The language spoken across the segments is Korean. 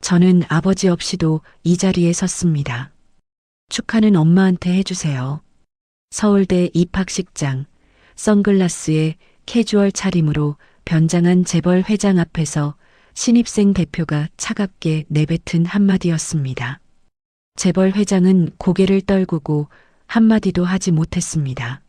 저는 아버지 없이도 이 자리에 섰습니다. 축하는 엄마한테 해주세요. 서울대 입학식장, 선글라스에 캐주얼 차림으로 변장한 재벌 회장 앞에서 신입생 대표가 차갑게 내뱉은 한마디였습니다. 재벌 회장은 고개를 떨구고 한마디도 하지 못했습니다.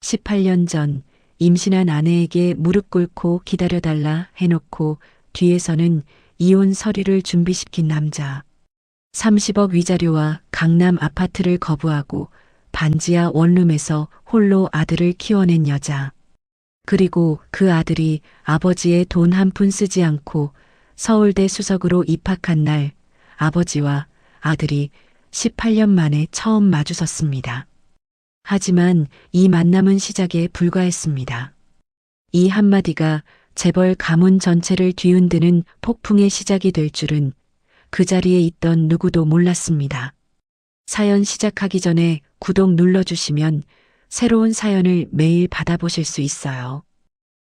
18년 전 임신한 아내에게 무릎 꿇고 기다려달라 해놓고 뒤에서는 이혼 서류를 준비시킨 남자. 30억 위자료와 강남 아파트를 거부하고 반지하 원룸에서 홀로 아들을 키워낸 여자. 그리고 그 아들이 아버지의 돈 한 푼 쓰지 않고 서울대 수석으로 입학한 날 아버지와 아들이 18년 만에 처음 마주섰습니다. 하지만 이 만남은 시작에 불과했습니다. 이 한마디가 재벌 가문 전체를 뒤흔드는 폭풍의 시작이 될 줄은 그 자리에 있던 누구도 몰랐습니다. 사연 시작하기 전에 구독 눌러주시면 새로운 사연을 매일 받아보실 수 있어요.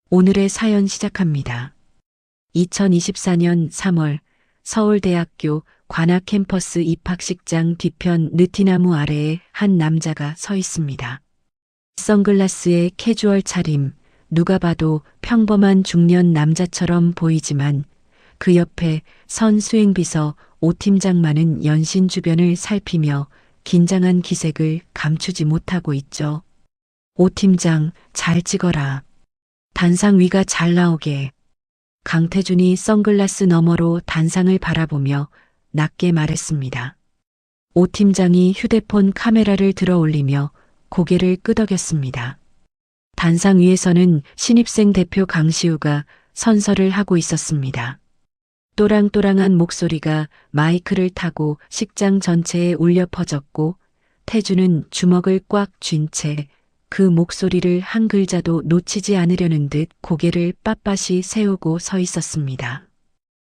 오늘의 사연 시작합니다. 2024년 3월 서울대학교 관악 캠퍼스 입학식장 뒤편 느티나무 아래에 한 남자가 서 있습니다. 선글라스에 캐주얼 차림, 누가 봐도 평범한 중년 남자처럼 보이지만 그 옆에 선 수행비서 오 팀장만은 연신 주변을 살피며 긴장한 기색을 감추지 못하고 있죠. 오 팀장, 잘 찍어라. 단상 위가 잘 나오게. 강태준이 선글라스 너머로 단상을 바라보며 낮게 말했습니다. 오 팀장이 휴대폰 카메라를 들어 올리며 고개를 끄덕였습니다. 단상 위에서는 신입생 대표 강시우가 선서를 하고 있었습니다. 또랑또랑한 목소리가 마이크를 타고 식장 전체에 울려 퍼졌고 태주는 주먹을 꽉 쥔 채 그 목소리를 한 글자도 놓치지 않으려는 듯 고개를 빳빳이 세우고 서 있었습니다.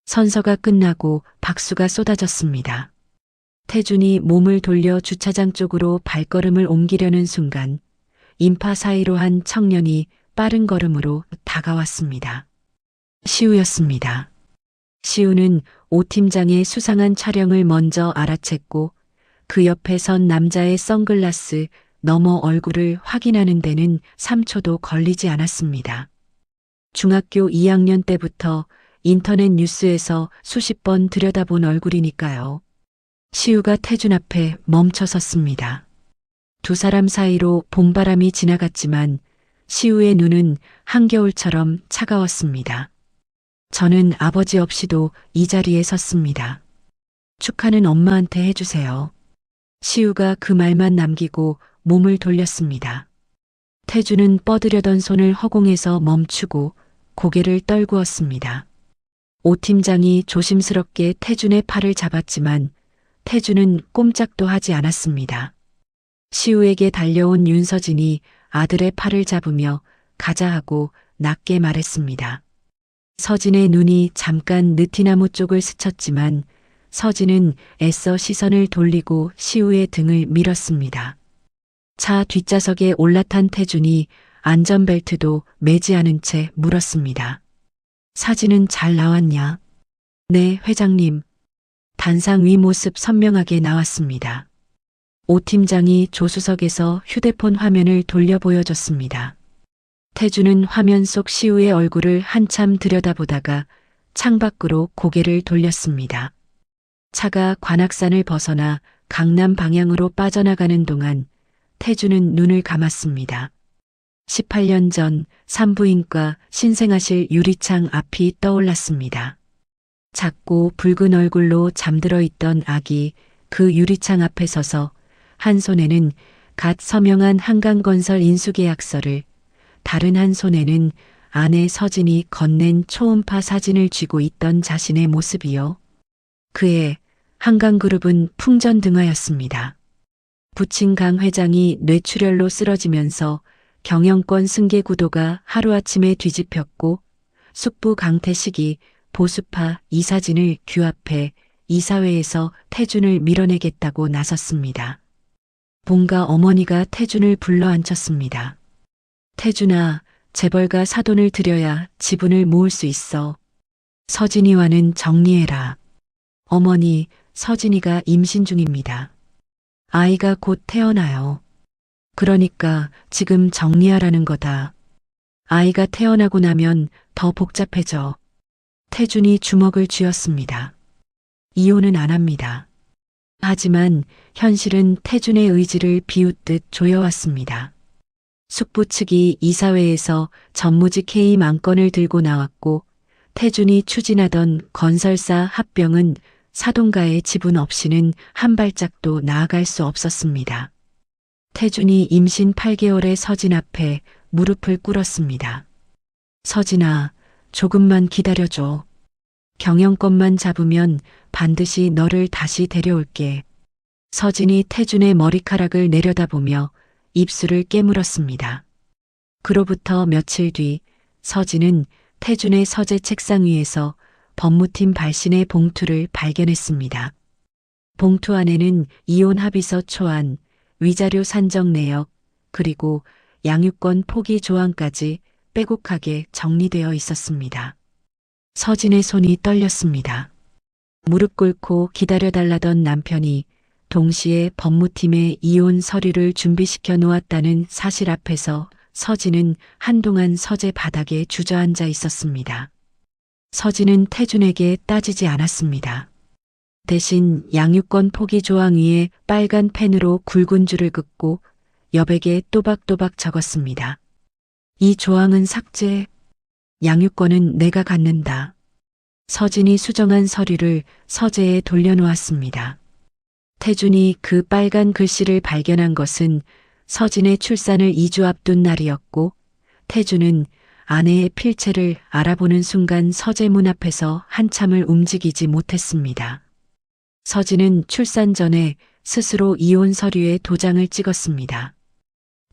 선서가 끝나고 박수가 쏟아졌습니다. 태준이 몸을 돌려 주차장 쪽으로 발걸음을 옮기려는 순간 인파 사이로 한 청년이 빠른 걸음으로 다가왔습니다. 시우였습니다. 시우는 오 팀장의 수상한 촬영을 먼저 알아챘고 그 옆에 선 남자의 선글라스 너머 얼굴을 확인하는 데는 3초도 걸리지 않았습니다. 중학교 2학년 때부터 인터넷 뉴스에서 수십 번 들여다본 얼굴이니까요. 시우가 태준 앞에 멈춰 섰습니다. 두 사람 사이로 봄바람이 지나갔지만 시우의 눈은 한겨울처럼 차가웠습니다. 저는 아버지 없이도 이 자리에 섰습니다. 축하는 엄마한테 해주세요. 시우가 그 말만 남기고 몸을 돌렸습니다. 태주는 뻗으려던 손을 허공에서 멈추고 고개를 떨구었습니다. 오 팀장이 조심스럽게 태준의 팔을 잡았지만 태준은 꼼짝도 하지 않았습니다. 시우에게 달려온 윤서진이 아들의 팔을 잡으며 가자 하고 낮게 말했습니다. 서진의 눈이 잠깐 느티나무 쪽을 스쳤지만 서진은 애써 시선을 돌리고 시우의 등을 밀었습니다. 차 뒷좌석에 올라탄 태준이 안전벨트도 매지 않은 채 물었습니다. 사진은 잘 나왔냐? 네, 회장님. 단상 위 모습 선명하게 나왔습니다. 오 팀장이 조수석에서 휴대폰 화면을 돌려 보여줬습니다. 태준은 화면 속 시우의 얼굴을 한참 들여다보다가 창밖으로 고개를 돌렸습니다. 차가 관악산을 벗어나 강남 방향으로 빠져나가는 동안 태준은 눈을 감았습니다. 18년 전 산부인과 신생아실 유리창 앞이 떠올랐습니다. 작고 붉은 얼굴로 잠들어 있던 아기 그 유리창 앞에 서서 한 손에는 갓 서명한 한강건설 인수계약서를 다른 한 손에는 아내 서진이 건넨 초음파 사진을 쥐고 있던 자신의 모습이요. 그해 한강그룹은 풍전등화였습니다. 부친 강 회장이 뇌출혈로 쓰러지면서 경영권 승계 구도가 하루아침에 뒤집혔고 숙부 강태식이 보수파 이사진을 규합해 이사회에서 태준을 밀어내겠다고 나섰습니다. 본가 어머니가 태준을 불러앉혔습니다. 태준아, 재벌가 사돈을 들여야 지분을 모을 수 있어. 서진이와는 정리해라. 어머니, 서진이가 임신 중입니다. 아이가 곧 태어나요. 그러니까 지금 정리하라는 거다. 아이가 태어나고 나면 더 복잡해져. 태준이 주먹을 쥐었습니다. 이혼은 안 합니다. 하지만 현실은 태준의 의지를 비웃듯 조여왔습니다. 숙부 측이 이사회에서 전무직 해임 안건을 들고 나왔고 태준이 추진하던 건설사 합병은 사동가의 지분 없이는 한 발짝도 나아갈 수 없었습니다. 태준이 임신 8개월의 서진 앞에 무릎을 꿇었습니다. 서진아, 조금만 기다려줘. 경영권만 잡으면 반드시 너를 다시 데려올게. 서진이 태준의 머리카락을 내려다보며 입술을 깨물었습니다. 그로부터 며칠 뒤 서진은 태준의 서재 책상 위에서 법무팀 발신의 봉투를 발견했습니다. 봉투 안에는 이혼 합의서 초안, 위자료 산정 내역, 그리고 양육권 포기 조항까지 빼곡하게 정리되어 있었습니다. 서진의 손이 떨렸습니다. 무릎 꿇고 기다려달라던 남편이 동시에 법무팀에 이혼 서류를 준비시켜 놓았다는 사실 앞에서 서진은 한동안 서재 바닥에 주저앉아 있었습니다. 서진은 태준에게 따지지 않았습니다. 대신 양육권 포기 조항 위에 빨간 펜으로 굵은 줄을 긋고 여백에 또박또박 적었습니다. 이 조항은 삭제. 양육권은 내가 갖는다. 서진이 수정한 서류를 서재에 돌려놓았습니다. 태준이 그 빨간 글씨를 발견한 것은 서진의 출산을 2주 앞둔 날이었고 태준은 아내의 필체를 알아보는 순간 서재 문 앞에서 한참을 움직이지 못했습니다. 서진은 출산 전에 스스로 이혼 서류에 도장을 찍었습니다.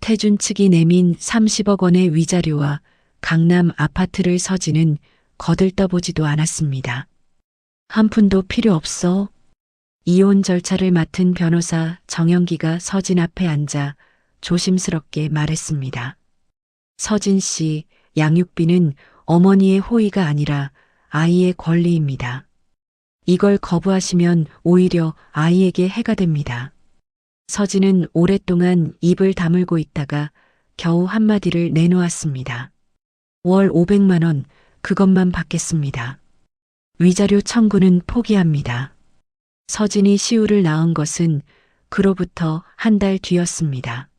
태준 측이 내민 30억 원의 위자료와 강남 아파트를 서진은 거들떠보지도 않았습니다. 한 푼도 필요 없어. 이혼 절차를 맡은 변호사 정영기가 서진 앞에 앉아 조심스럽게 말했습니다. 서진 씨, 양육비는 어머니의 호의가 아니라 아이의 권리입니다. 이걸 거부하시면 오히려 아이에게 해가 됩니다. 서진은 오랫동안 입을 다물고 있다가 겨우 한마디를 내놓았습니다. 월 500만 원, 그것만 받겠습니다. 위자료 청구는 포기합니다. 서진이 시우를 낳은 것은 그로부터 한 달 뒤였습니다.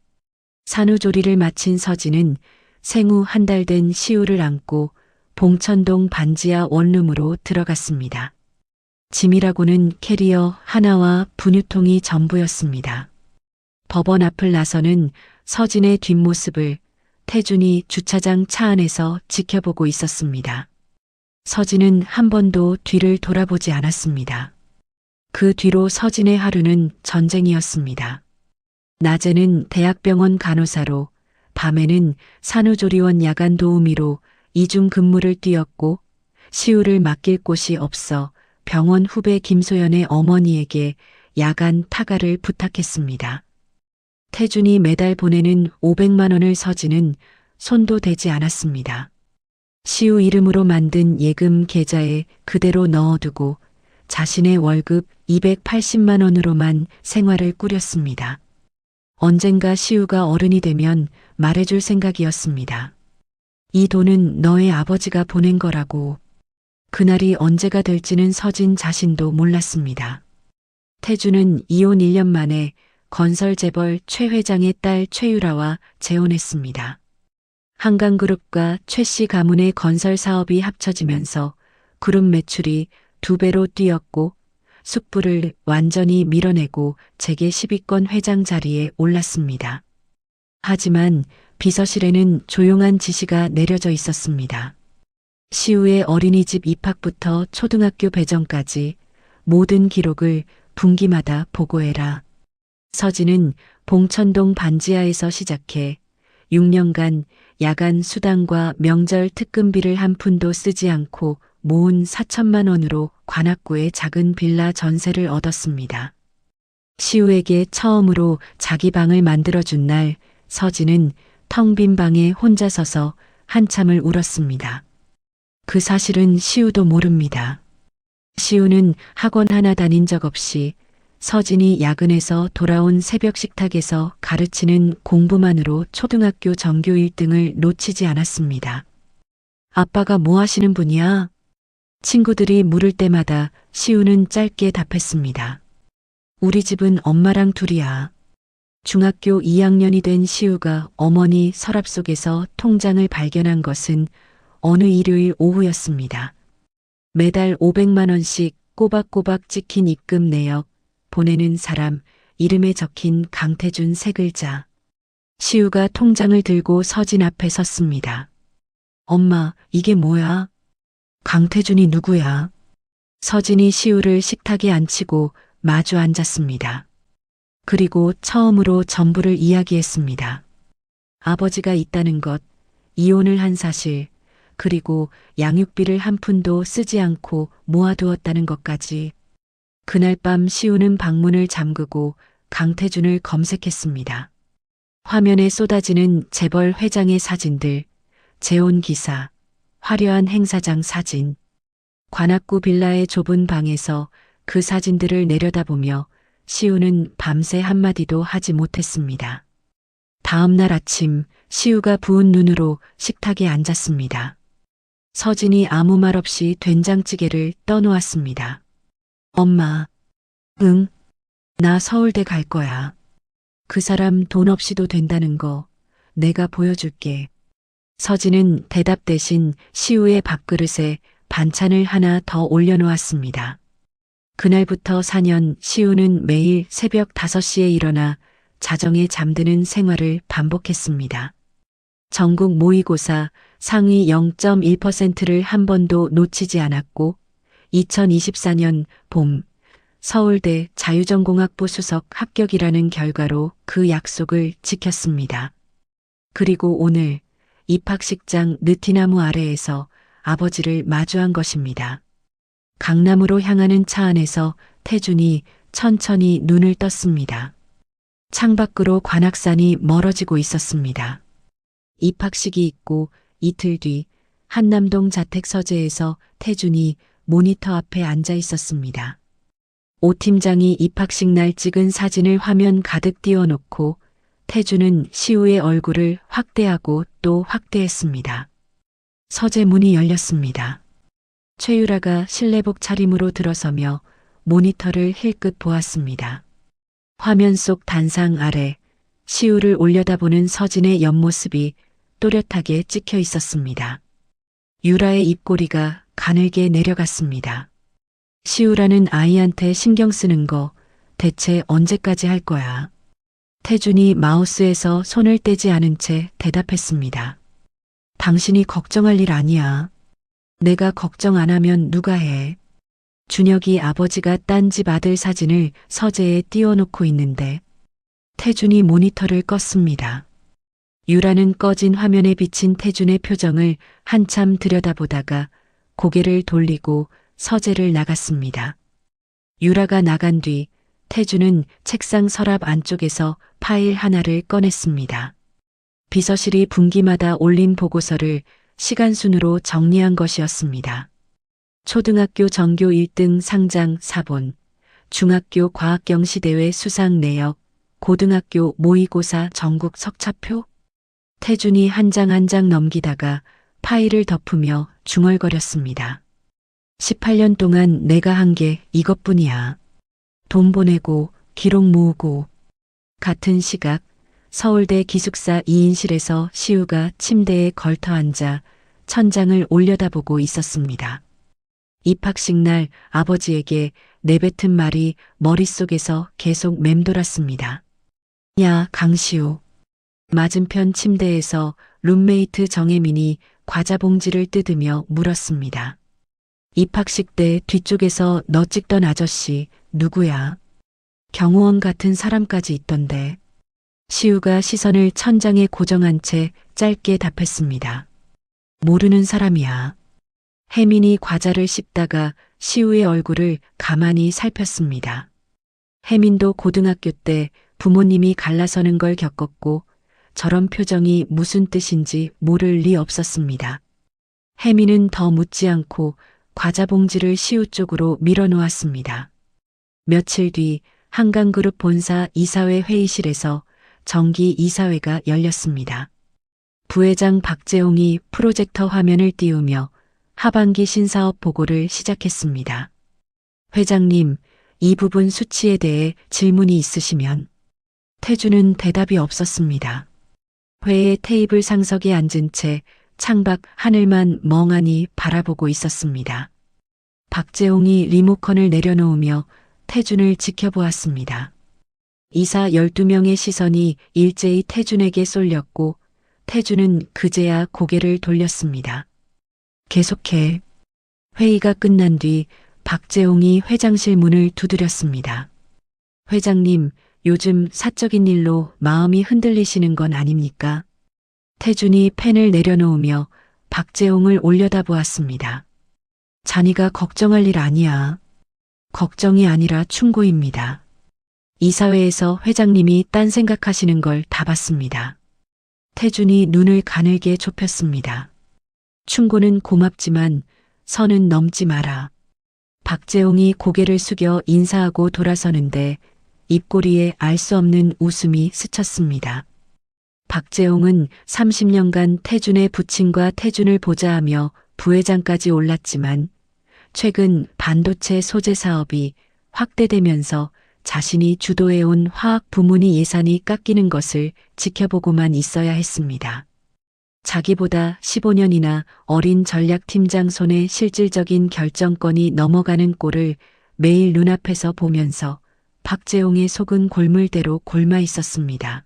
산후조리를 마친 서진은 생후 한 달 된 시우를 안고 봉천동 반지하 원룸으로 들어갔습니다. 짐이라고는 캐리어 하나와 분유통이 전부였습니다. 법원 앞을 나서는 서진의 뒷모습을 태준이 주차장 차 안에서 지켜보고 있었습니다. 서진은 한 번도 뒤를 돌아보지 않았습니다. 그 뒤로 서진의 하루는 전쟁이었습니다. 낮에는 대학병원 간호사로, 밤에는 산후조리원 야간 도우미로 이중 근무를 뛰었고 시우를 맡길 곳이 없어 병원 후배 김소연의 어머니에게 야간 타가를 부탁했습니다. 태준이 매달 보내는 500만 원을 서진은 손도 대지 않았습니다. 시우 이름으로 만든 예금 계좌에 그대로 넣어두고 자신의 월급 280만 원으로만 생활을 꾸렸습니다. 언젠가 시우가 어른이 되면 말해줄 생각이었습니다. 이 돈은 너의 아버지가 보낸 거라고. 그날이 언제가 될지는 서진 자신도 몰랐습니다. 태준은 이혼 1년 만에 건설재벌 최 회장의 딸 최유라와 재혼했습니다. 한강그룹과 최씨 가문의 건설 사업이 합쳐지면서 그룹 매출이 2배로 뛰었고 숙부를 완전히 밀어내고 재계 10위권 회장 자리에 올랐습니다. 하지만 비서실에는 조용한 지시가 내려져 있었습니다. 시우의 어린이집 입학부터 초등학교 배정까지 모든 기록을 분기마다 보고해라. 서진은 봉천동 반지하에서 시작해 6년간 야간 수당과 명절 특근비를 한 푼도 쓰지 않고 모은 4천만 원으로 관악구의 작은 빌라 전세를 얻었습니다. 시우에게 처음으로 자기 방을 만들어준 날 서진은 텅 빈 방에 혼자 서서 한참을 울었습니다. 그 사실은 시우도 모릅니다. 시우는 학원 하나 다닌 적 없이 서진이 야근해서 돌아온 새벽 식탁에서 가르치는 공부만으로 초등학교 전교 1등을 놓치지 않았습니다. 아빠가 뭐 하시는 분이야? 친구들이 물을 때마다 시우는 짧게 답했습니다. 우리 집은 엄마랑 둘이야. 중학교 2학년이 된 시우가 어머니 서랍 속에서 통장을 발견한 것은 어느 일요일 오후였습니다. 매달 500만 원씩 꼬박꼬박 찍힌 입금 내역, 보내는 사람, 이름에 적힌 강태준 세 글자. 시우가 통장을 들고 서진 앞에 섰습니다. 엄마, 이게 뭐야? 강태준이 누구야? 서진이 시우를 식탁에 앉히고 마주 앉았습니다. 그리고 처음으로 전부를 이야기했습니다. 아버지가 있다는 것, 이혼을 한 사실, 그리고 양육비를 한 푼도 쓰지 않고 모아두었다는 것까지. 그날 밤 시우는 방문을 잠그고 강태준을 검색했습니다. 화면에 쏟아지는 재벌 회장의 사진들, 재혼 기사, 화려한 행사장 사진. 관악구 빌라의 좁은 방에서 그 사진들을 내려다보며 시우는 밤새 한마디도 하지 못했습니다. 다음 날 아침 시우가 부은 눈으로 식탁에 앉았습니다. 서진이 아무 말 없이 된장찌개를 떠놓았습니다. 엄마, 응, 나 서울대 갈 거야. 그 사람 돈 없이도 된다는 거 내가 보여줄게. 서진은 대답 대신 시우의 밥그릇에 반찬을 하나 더 올려놓았습니다. 그날부터 4년 시우는 매일 새벽 5시에 일어나 자정에 잠드는 생활을 반복했습니다. 전국 모의고사 상위 0.1%를 한 번도 놓치지 않았고 2024년 봄 서울대 자유전공학부 수석 합격이라는 결과로 그 약속을 지켰습니다. 그리고 오늘 입학식장 느티나무 아래에서 아버지를 마주한 것입니다. 강남으로 향하는 차 안에서 태준이 천천히 눈을 떴습니다. 창밖으로 관악산이 멀어지고 있었습니다. 입학식이 있고 이틀 뒤 한남동 자택 서재에서 태준이 모니터 앞에 앉아 있었습니다. 오 팀장이 입학식 날 찍은 사진을 화면 가득 띄워놓고 태준은 시우의 얼굴을 확대하고 또 확대했습니다. 서재 문이 열렸습니다. 최유라가 실내복 차림으로 들어서며 모니터를 힐끗 보았습니다. 화면 속 단상 아래 시우를 올려다보는 서진의 옆모습이 또렷하게 찍혀 있었습니다. 유라의 입꼬리가 가늘게 내려갔습니다. 시우라는 아이한테 신경 쓰는 거 대체 언제까지 할 거야? 태준이 마우스에서 손을 떼지 않은 채 대답했습니다. 당신이 걱정할 일 아니야. 내가 걱정 안 하면 누가 해. 준혁이 아버지가 딴 집 아들 사진을 서재에 띄워놓고 있는데 태준이 모니터를 껐습니다. 유라는 꺼진 화면에 비친 태준의 표정을 한참 들여다보다가 고개를 돌리고 서재를 나갔습니다. 유라가 나간 뒤 태준은 책상 서랍 안쪽에서 파일 하나를 꺼냈습니다. 비서실이 분기마다 올린 보고서를 시간순으로 정리한 것이었습니다. 초등학교 전교 1등 상장 사본, 중학교 과학경시대회 수상 내역, 고등학교 모의고사 전국 석차표. 태준이 한 장 한 장 넘기다가 파일을 덮으며 중얼거렸습니다. 18년 동안 내가 한 게 이것뿐이야. 돈 보내고 기록 모으고. 같은 시각 서울대 기숙사 2인실에서 시우가 침대에 걸터 앉아 천장을 올려다보고 있었습니다. 입학식 날 아버지에게 내뱉은 말이 머릿속에서 계속 맴돌았습니다. 야, 강시우. 맞은편 침대에서 룸메이트 정혜민이 과자 봉지를 뜯으며 물었습니다. 입학식 때 뒤쪽에서 너 찍던 아저씨 누구야? 경호원 같은 사람까지 있던데. 시우가 시선을 천장에 고정한 채 짧게 답했습니다. 모르는 사람이야. 혜민이 과자를 씹다가 시우의 얼굴을 가만히 살폈습니다. 혜민도 고등학교 때 부모님이 갈라서는 걸 겪었고 저런 표정이 무슨 뜻인지 모를 리 없었습니다. 혜민은 더 묻지 않고 과자 봉지를 시우 쪽으로 밀어놓았습니다. 며칠 뒤 한강그룹 본사 이사회 회의실에서 정기 이사회가 열렸습니다. 부회장 박재홍이 프로젝터 화면을 띄우며 하반기 신사업 보고를 시작했습니다. 회장님, 이 부분 수치에 대해 질문이 있으시면. 태주는 대답이 없었습니다. 회의 테이블 상석에 앉은 채 창밖 하늘만 멍하니 바라보고 있었습니다. 박재홍이 리모컨을 내려놓으며 태준을 지켜보았습니다. 이사 12명의 시선이 일제히 태준에게 쏠렸고 태준은 그제야 고개를 돌렸습니다. 계속해. 회의가 끝난 뒤 박재홍이 회장실 문을 두드렸습니다. 회장님, 요즘 사적인 일로 마음이 흔들리시는 건 아닙니까? 태준이 펜을 내려놓으며 박재홍을 올려다보았습니다. 자네가 걱정할 일 아니야. 걱정이 아니라 충고입니다. 이사회에서 회장님이 딴 생각하시는 걸 다 봤습니다. 태준이 눈을 가늘게 좁혔습니다. 충고는 고맙지만 선은 넘지 마라. 박재홍이 고개를 숙여 인사하고 돌아서는데 입꼬리에 알 수 없는 웃음이 스쳤습니다. 박재홍은 30년간 태준의 부친과 태준을 보좌하며 부회장까지 올랐지만 최근 반도체 소재 사업이 확대되면서 자신이 주도해온 화학 부문이 예산이 깎이는 것을 지켜보고만 있어야 했습니다. 자기보다 15년이나 어린 전략팀장 손에 실질적인 결정권이 넘어가는 꼴을 매일 눈앞에서 보면서 박재홍의 속은 골물대로 골마 있었습니다.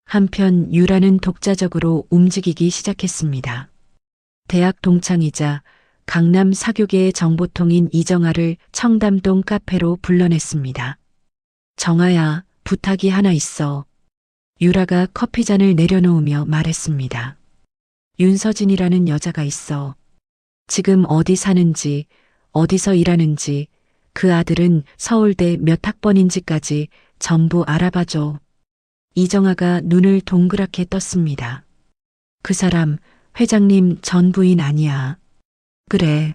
한편 유라는 독자적으로 움직이기 시작했습니다. 대학 동창이자 강남 사교계의 정보통인 이정아를 청담동 카페로 불러냈습니다. 정아야, 부탁이 하나 있어. 유라가 커피잔을 내려놓으며 말했습니다. 윤서진이라는 여자가 있어. 지금 어디 사는지, 어디서 일하는지, 그 아들은 서울대 몇 학번인지까지 전부 알아봐줘. 이정아가 눈을 동그랗게 떴습니다. 그 사람 회장님 전 부인 아니야. 그래.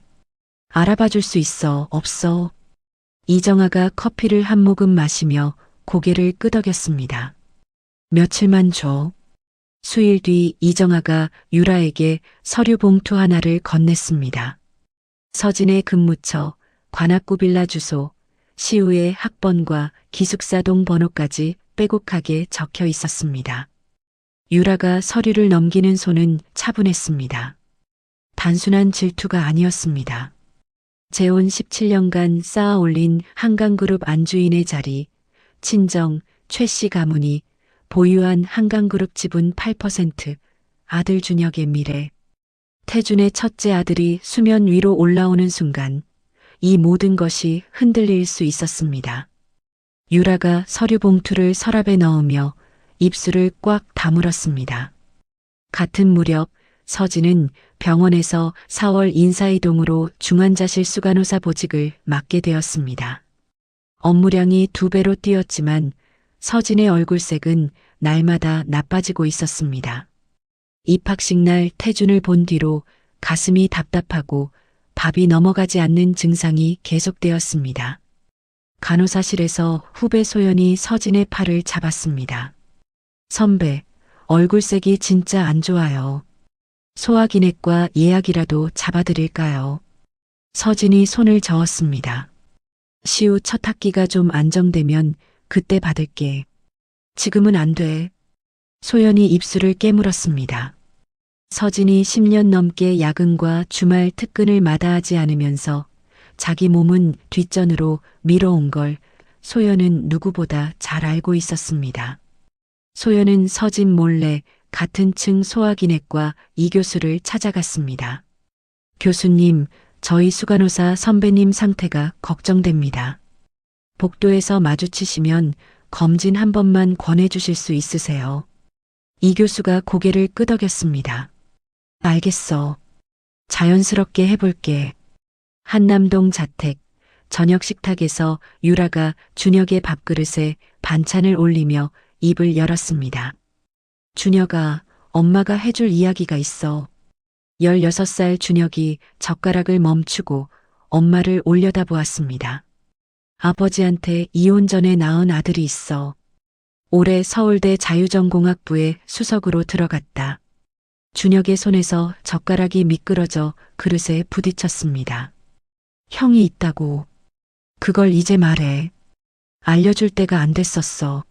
알아봐 줄 수 있어, 없어? 이정아가 커피를 한 모금 마시며 고개를 끄덕였습니다. 며칠만 줘. 수일 뒤 이정아가 유라에게 서류 봉투 하나를 건넸습니다. 서진의 근무처, 관악구 빌라 주소, 시우의 학번과 기숙사동 번호까지 빼곡하게 적혀 있었습니다. 유라가 서류를 넘기는 손은 차분했습니다. 단순한 질투가 아니었습니다. 재혼 17년간 쌓아 올린 한강그룹 안주인의 자리, 친정 최 씨 가문이 보유한 한강그룹 지분 8%, 아들 준혁의 미래. 태준의 첫째 아들이 수면 위로 올라오는 순간 이 모든 것이 흔들릴 수 있었습니다. 유라가 서류 봉투를 서랍에 넣으며 입술을 꽉 다물었습니다. 같은 무렵 서진은 병원에서 4월 인사이동으로 중환자실 수간호사 보직을 맡게 되었습니다. 업무량이 2배로 뛰었지만 서진의 얼굴색은 날마다 나빠지고 있었습니다. 입학식 날 태준을 본 뒤로 가슴이 답답하고 밥이 넘어가지 않는 증상이 계속되었습니다. 간호사실에서 후배 소연이 서진의 팔을 잡았습니다. 선배, 얼굴색이 진짜 안 좋아요. 소화기내과 예약이라도 잡아드릴까요? 서진이 손을 저었습니다. 시우 첫 학기가 좀 안정되면 그때 받을게. 지금은 안 돼. 소연이 입술을 깨물었습니다. 서진이 10년 넘게 야근과 주말 특근을 마다하지 않으면서 자기 몸은 뒷전으로 밀어온 걸 소연은 누구보다 잘 알고 있었습니다. 소연은 서진 몰래 같은 층 소화기내과 이 교수를 찾아갔습니다. 교수님, 저희 수간호사 선배님 상태가 걱정됩니다. 복도에서 마주치시면 검진 한 번만 권해주실 수 있으세요? 이 교수가 고개를 끄덕였습니다. 알겠어. 자연스럽게 해볼게. 한남동 자택, 저녁 식탁에서 유라가 준혁의 밥그릇에 반찬을 올리며 입을 열었습니다. 준혁아, 엄마가 해줄 이야기가 있어. 16살 준혁이 젓가락을 멈추고 엄마를 올려다보았습니다. 아버지한테 이혼 전에 낳은 아들이 있어. 올해 서울대 자유전공학부에 수석으로 들어갔다. 준혁의 손에서 젓가락이 미끄러져 그릇에 부딪혔습니다. 형이 있다고. 그걸 이제 말해. 알려줄 때가 안 됐었어.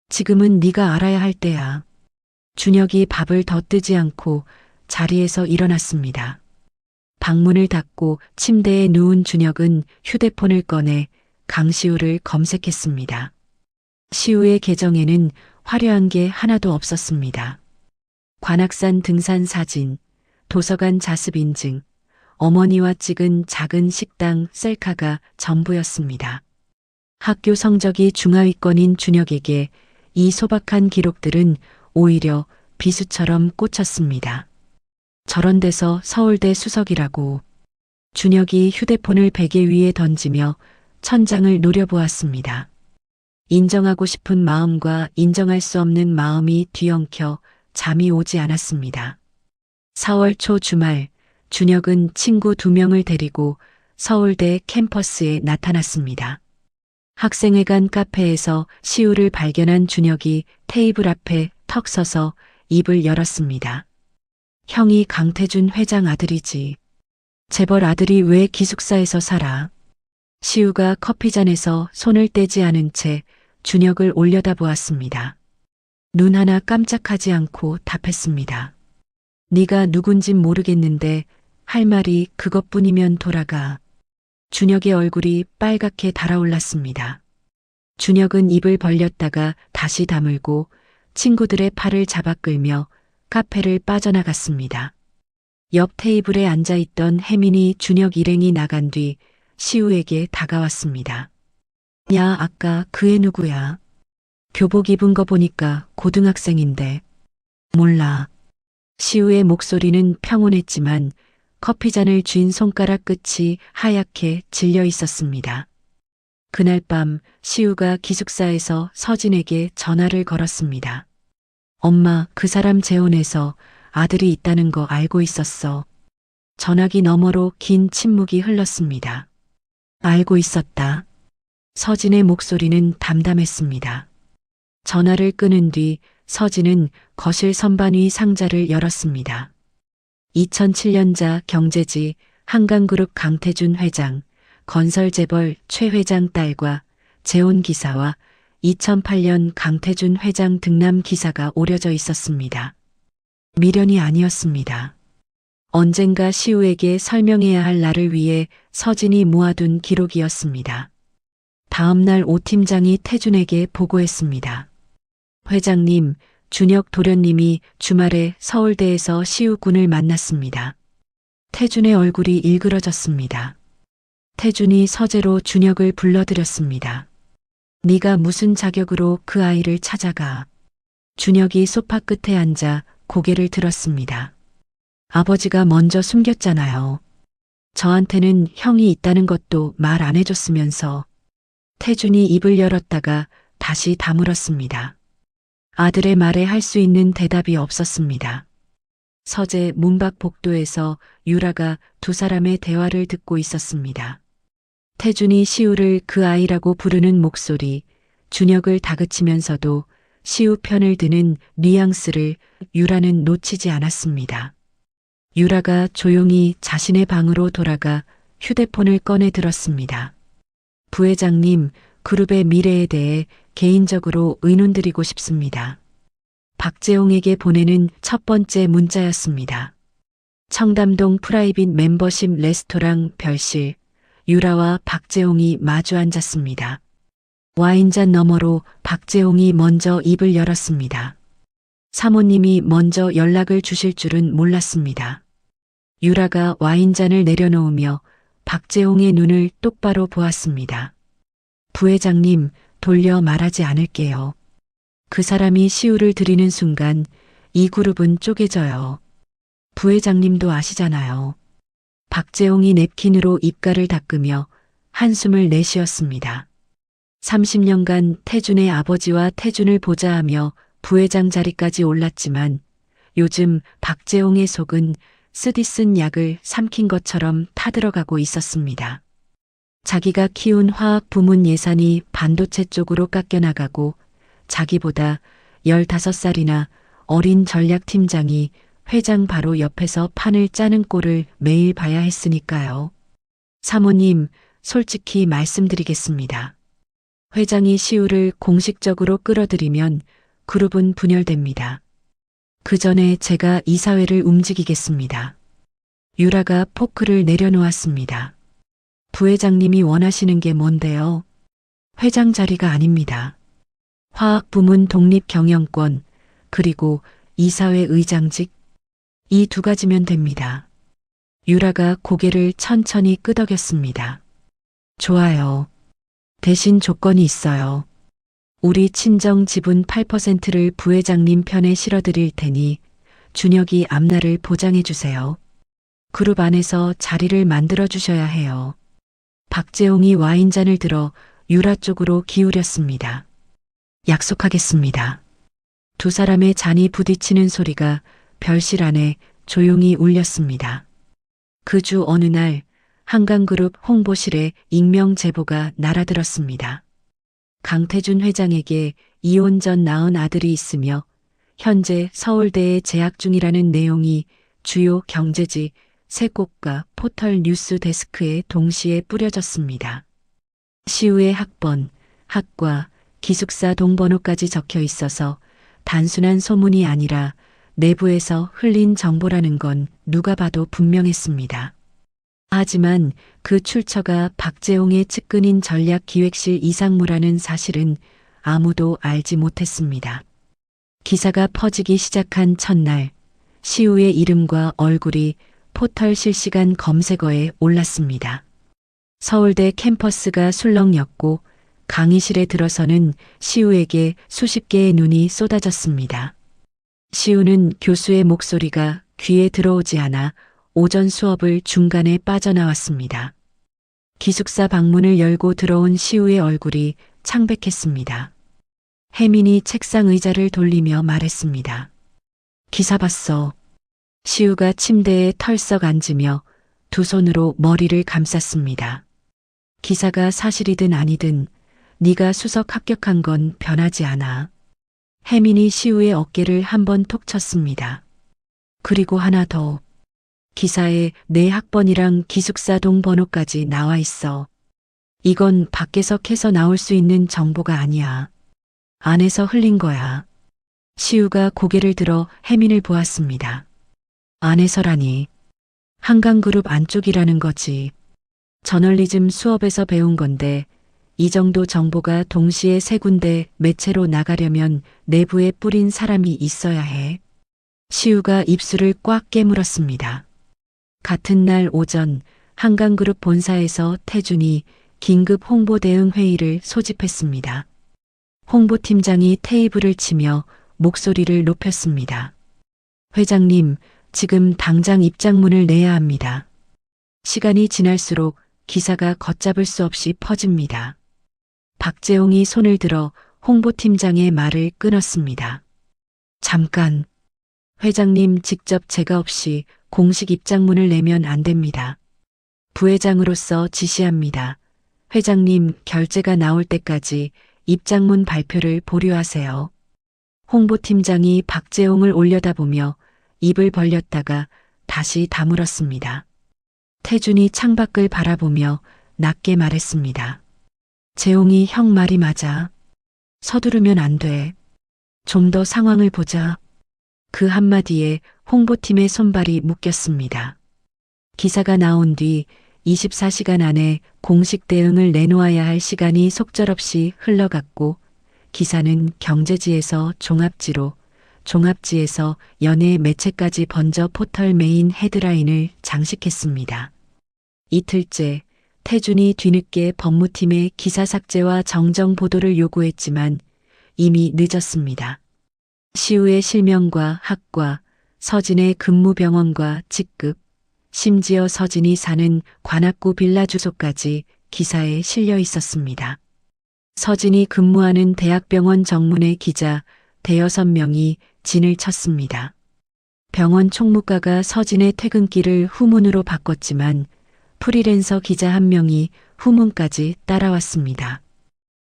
지금은 네가 알아야 할 때야. 준혁이 밥을 더 뜨지 않고 자리에서 일어났습니다. 방문을 닫고 침대에 누운 준혁은 휴대폰을 꺼내 강시우를 검색했습니다. 시우의 계정에는 화려한 게 하나도 없었습니다. 관악산 등산 사진, 도서관 자습 인증, 어머니와 찍은 작은 식당 셀카가 전부였습니다. 학교 성적이 중하위권인 준혁에게 이 소박한 기록들은 오히려 비수처럼 꽂혔습니다. 저런 데서 서울대 수석이라고. 준혁이 휴대폰을 베개 위에 던지며 천장을 노려보았습니다. 인정하고 싶은 마음과 인정할 수 없는 마음이 뒤엉켜 잠이 오지 않았습니다. 4월 초 주말, 준혁은 친구 2명을 데리고 서울대 캠퍼스에 나타났습니다. 학생회관 카페에서 시우를 발견한 준혁이 테이블 앞에 턱 서서 입을 열었습니다. 형이 강태준 회장 아들이지. 재벌 아들이 왜 기숙사에서 살아? 시우가 커피잔에서 손을 떼지 않은 채 준혁을 올려다보았습니다. 눈 하나 깜짝하지 않고 답했습니다. 네가 누군진 모르겠는데 할 말이 그것뿐이면 돌아가. 준혁의 얼굴이 빨갛게 달아올랐습니다. 준혁은 입을 벌렸다가 다시 다물고 친구들의 팔을 잡아 끌며 카페를 빠져나갔습니다. 옆 테이블에 앉아있던 혜민이 준혁 일행이 나간 뒤 시우에게 다가왔습니다. 야, 아까 그 애 누구야? 교복 입은 거 보니까 고등학생인데. 몰라. 시우의 목소리는 평온했지만 커피잔을 쥔 손가락 끝이 하얗게 질려 있었습니다. 그날 밤 시우가 기숙사에서 서진에게 전화를 걸었습니다. 엄마, 그 사람 재혼해서 아들이 있다는 거 알고 있었어. 전화기 너머로 긴 침묵이 흘렀습니다. 알고 있었다. 서진의 목소리는 담담했습니다. 전화를 끊은 뒤 서진은 거실 선반 위 상자를 열었습니다. 2007년자 경제지 한강그룹 강태준 회장, 건설재벌 최 회장 딸과 재혼 기사와 2008년 강태준 회장 등남 기사가 오려져 있었습니다. 미련이 아니었습니다. 언젠가 시우에게 설명해야 할 날을 위해 서진이 모아둔 기록이었습니다. 다음 날 오 팀장이 태준에게 보고했습니다. 회장님, 준혁 도련님이 주말에 서울대에서 시우 군을 만났습니다. 태준의 얼굴이 일그러졌습니다. 태준이 서재로 준혁을 불러들였습니다. 네가 무슨 자격으로 그 아이를 찾아가? 준혁이 소파 끝에 앉아 고개를 들었습니다. 아버지가 먼저 숨겼잖아요. 저한테는 형이 있다는 것도 말 안 해줬으면서. 태준이 입을 열었다가 다시 다물었습니다. 아들의 말에 할 수 있는 대답이 없었습니다. 서재 문밖 복도에서 유라가 두 사람의 대화를 듣고 있었습니다. 태준이 시우를 그 아이라고 부르는 목소리, 준혁을 다그치면서도 시우 편을 드는 뉘앙스를 유라는 놓치지 않았습니다. 유라가 조용히 자신의 방으로 돌아가 휴대폰을 꺼내 들었습니다. 부회장님, 그룹의 미래에 대해 개인적으로 의논드리고 싶습니다. 박재홍에게 보내는 첫 번째 문자였습니다. 청담동 프라이빗 멤버십 레스토랑 별실, 유라와 박재홍이 마주 앉았습니다. 와인잔 너머로 박재홍이 먼저 입을 열었습니다. 사모님이 먼저 연락을 주실 줄은 몰랐습니다. 유라가 와인잔을 내려놓으며 박재홍의 눈을 똑바로 보았습니다. 부회장님, 돌려 말하지 않을게요. 그 사람이 시우를 들이는 순간 이 그룹은 쪼개져요. 부회장님도 아시잖아요. 박재홍이 냅킨으로 입가를 닦으며 한숨을 내쉬었습니다. 30년간 태준의 아버지와 태준을 보좌하며 부회장 자리까지 올랐지만 요즘 박재홍의 속은 쓰디 쓴 약을 삼킨 것처럼 타들어가고 있었습니다. 자기가 키운 화학 부문 예산이 반도체 쪽으로 깎여나가고 자기보다 15살이나 어린 전략팀장이 회장 바로 옆에서 판을 짜는 꼴을 매일 봐야 했으니까요. 사모님, 솔직히 말씀드리겠습니다. 회장이 시우를 공식적으로 끌어들이면 그룹은 분열됩니다. 그 전에 제가 이사회를 움직이겠습니다. 유라가 포크를 내려놓았습니다. 부회장님이 원하시는 게 뭔데요? 회장 자리가 아닙니다. 화학부문 독립 경영권, 그리고 이사회 의장직, 이 두 가지면 됩니다. 유라가 고개를 천천히 끄덕였습니다. 좋아요. 대신 조건이 있어요. 우리 친정 지분 8%를 부회장님 편에 실어드릴 테니 준혁이 앞날을 보장해 주세요. 그룹 안에서 자리를 만들어 주셔야 해요. 박재홍이 와인잔을 들어 유라 쪽으로 기울였습니다. 약속하겠습니다. 두 사람의 잔이 부딪히는 소리가 별실 안에 조용히 울렸습니다. 그 주 어느 날 한강그룹 홍보실에 익명 제보가 날아들었습니다. 강태준 회장에게 이혼 전 낳은 아들이 있으며 현재 서울대에 재학 중이라는 내용이 주요 경제지 세 곳과 포털 뉴스 데스크에 동시에 뿌려졌습니다. 시우의 학번, 학과, 기숙사 동번호까지 적혀 있어서 단순한 소문이 아니라 내부에서 흘린 정보라는 건 누가 봐도 분명했습니다. 하지만 그 출처가 박재홍의 측근인 전략기획실 이상무라는 사실은 아무도 알지 못했습니다. 기사가 퍼지기 시작한 첫날, 시우의 이름과 얼굴이 포털 실시간 검색어에 올랐습니다. 서울대 캠퍼스가 술렁였고 강의실에 들어서는 시우에게 수십 개의 눈이 쏟아졌습니다. 시우는 교수의 목소리가 귀에 들어오지 않아 오전 수업을 중간에 빠져나왔습니다. 기숙사 방문을 열고 들어온 시우의 얼굴이 창백했습니다. 혜민이 책상 의자를 돌리며 말했습니다. 기사 봤어. 시우가 침대에 털썩 앉으며 두 손으로 머리를 감쌌습니다. 기사가 사실이든 아니든 네가 수석 합격한 건 변하지 않아. 혜민이 시우의 어깨를 한번 톡 쳤습니다. 그리고 하나 더. 기사에 내 학번이랑 기숙사 동번호까지 나와 있어. 이건 밖에서 캐서 나올 수 있는 정보가 아니야. 안에서 흘린 거야. 시우가 고개를 들어 혜민을 보았습니다. 안에서라니. 한강그룹 안쪽이라는 거지. 저널리즘 수업에서 배운 건데 이 정도 정보가 동시에 세 군데 매체로 나가려면 내부에 뿌린 사람이 있어야 해. 시우가 입술을 꽉 깨물었습니다. 같은 날 오전 한강그룹 본사에서 태준이 긴급 홍보 대응 회의를 소집했습니다. 홍보팀장이 테이블을 치며 목소리를 높였습니다. 회장님, 지금 당장 입장문을 내야 합니다. 시간이 지날수록 기사가 걷잡을 수 없이 퍼집니다. 박재홍이 손을 들어 홍보팀장의 말을 끊었습니다. 잠깐. 회장님 직접 제가 없이 공식 입장문을 내면 안 됩니다. 부회장으로서 지시합니다. 회장님 결재가 나올 때까지 입장문 발표를 보류하세요. 홍보팀장이 박재홍을 올려다보며 입을 벌렸다가 다시 다물었습니다. 태준이 창밖을 바라보며 낮게 말했습니다. 재홍이 형 말이 맞아. 서두르면 안 돼. 좀 더 상황을 보자. 그 한마디에 홍보팀의 손발이 묶였습니다. 기사가 나온 뒤 24시간 안에 공식 대응을 내놓아야 할 시간이 속절없이 흘러갔고 기사는 경제지에서 종합지로, 종합지에서 연예 매체까지 번져 포털 메인 헤드라인을 장식했습니다. 이틀째 태준이 뒤늦게 법무팀에 기사 삭제와 정정 보도를 요구했지만 이미 늦었습니다. 시우의 실명과 학과, 서진의 근무병원과 직급, 심지어 서진이 사는 관악구 빌라 주소까지 기사에 실려 있었습니다. 서진이 근무하는 대학병원 정문의 기자 6~6명이 진을 쳤습니다. 병원 총무과가 서진의 퇴근길을 후문으로 바꿨지만 프리랜서 기자 한 명이 후문까지 따라왔습니다.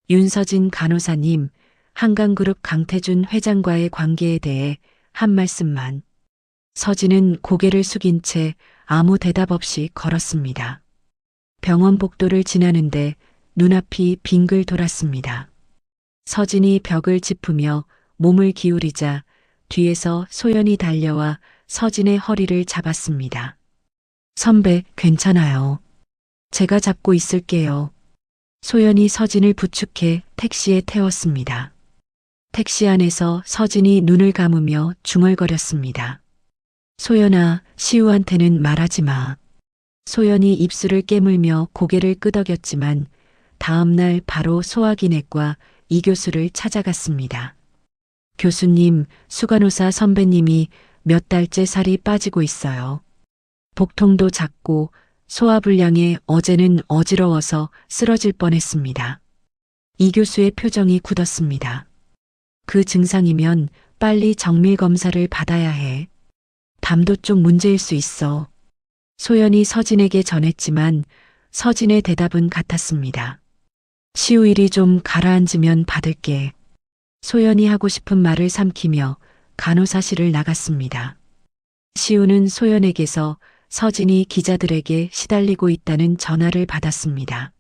윤서진 간호사님, 한강그룹 강태준 회장과의 관계에 대해 한 말씀만. 서진은 고개를 숙인 채 아무 대답 없이 걸었습니다. 병원 복도를 지나는데 눈앞이 빙글 돌았습니다. 서진이 벽을 짚으며 몸을 기울이자 뒤에서 소연이 달려와 서진의 허리를 잡았습니다. 선배, 괜찮아요. 제가 잡고 있을게요. 소연이 서진을 부축해 택시에 태웠습니다. 택시 안에서 서진이 눈을 감으며 중얼거렸습니다. 소연아, 시우한테는 말하지 마. 소연이 입술을 깨물며 고개를 끄덕였지만 다음 날 바로 소화기내과 이 교수를 찾아갔습니다. 교수님, 수간호사 선배님이 몇 달째 살이 빠지고 있어요. 복통도 작고 소화불량에 어제는 어지러워서 쓰러질 뻔했습니다. 이 교수의 표정이 굳었습니다. 그 증상이면 빨리 정밀 검사를 받아야 해. 담도 쪽 문제일 수 있어. 소연이 서진에게 전했지만 서진의 대답은 같았습니다. 시우일이 좀 가라앉으면 받을게. 소연이 하고 싶은 말을 삼키며 간호사실을 나갔습니다. 시우는 소연에게서 서진이 기자들에게 시달리고 있다는 전화를 받았습니다.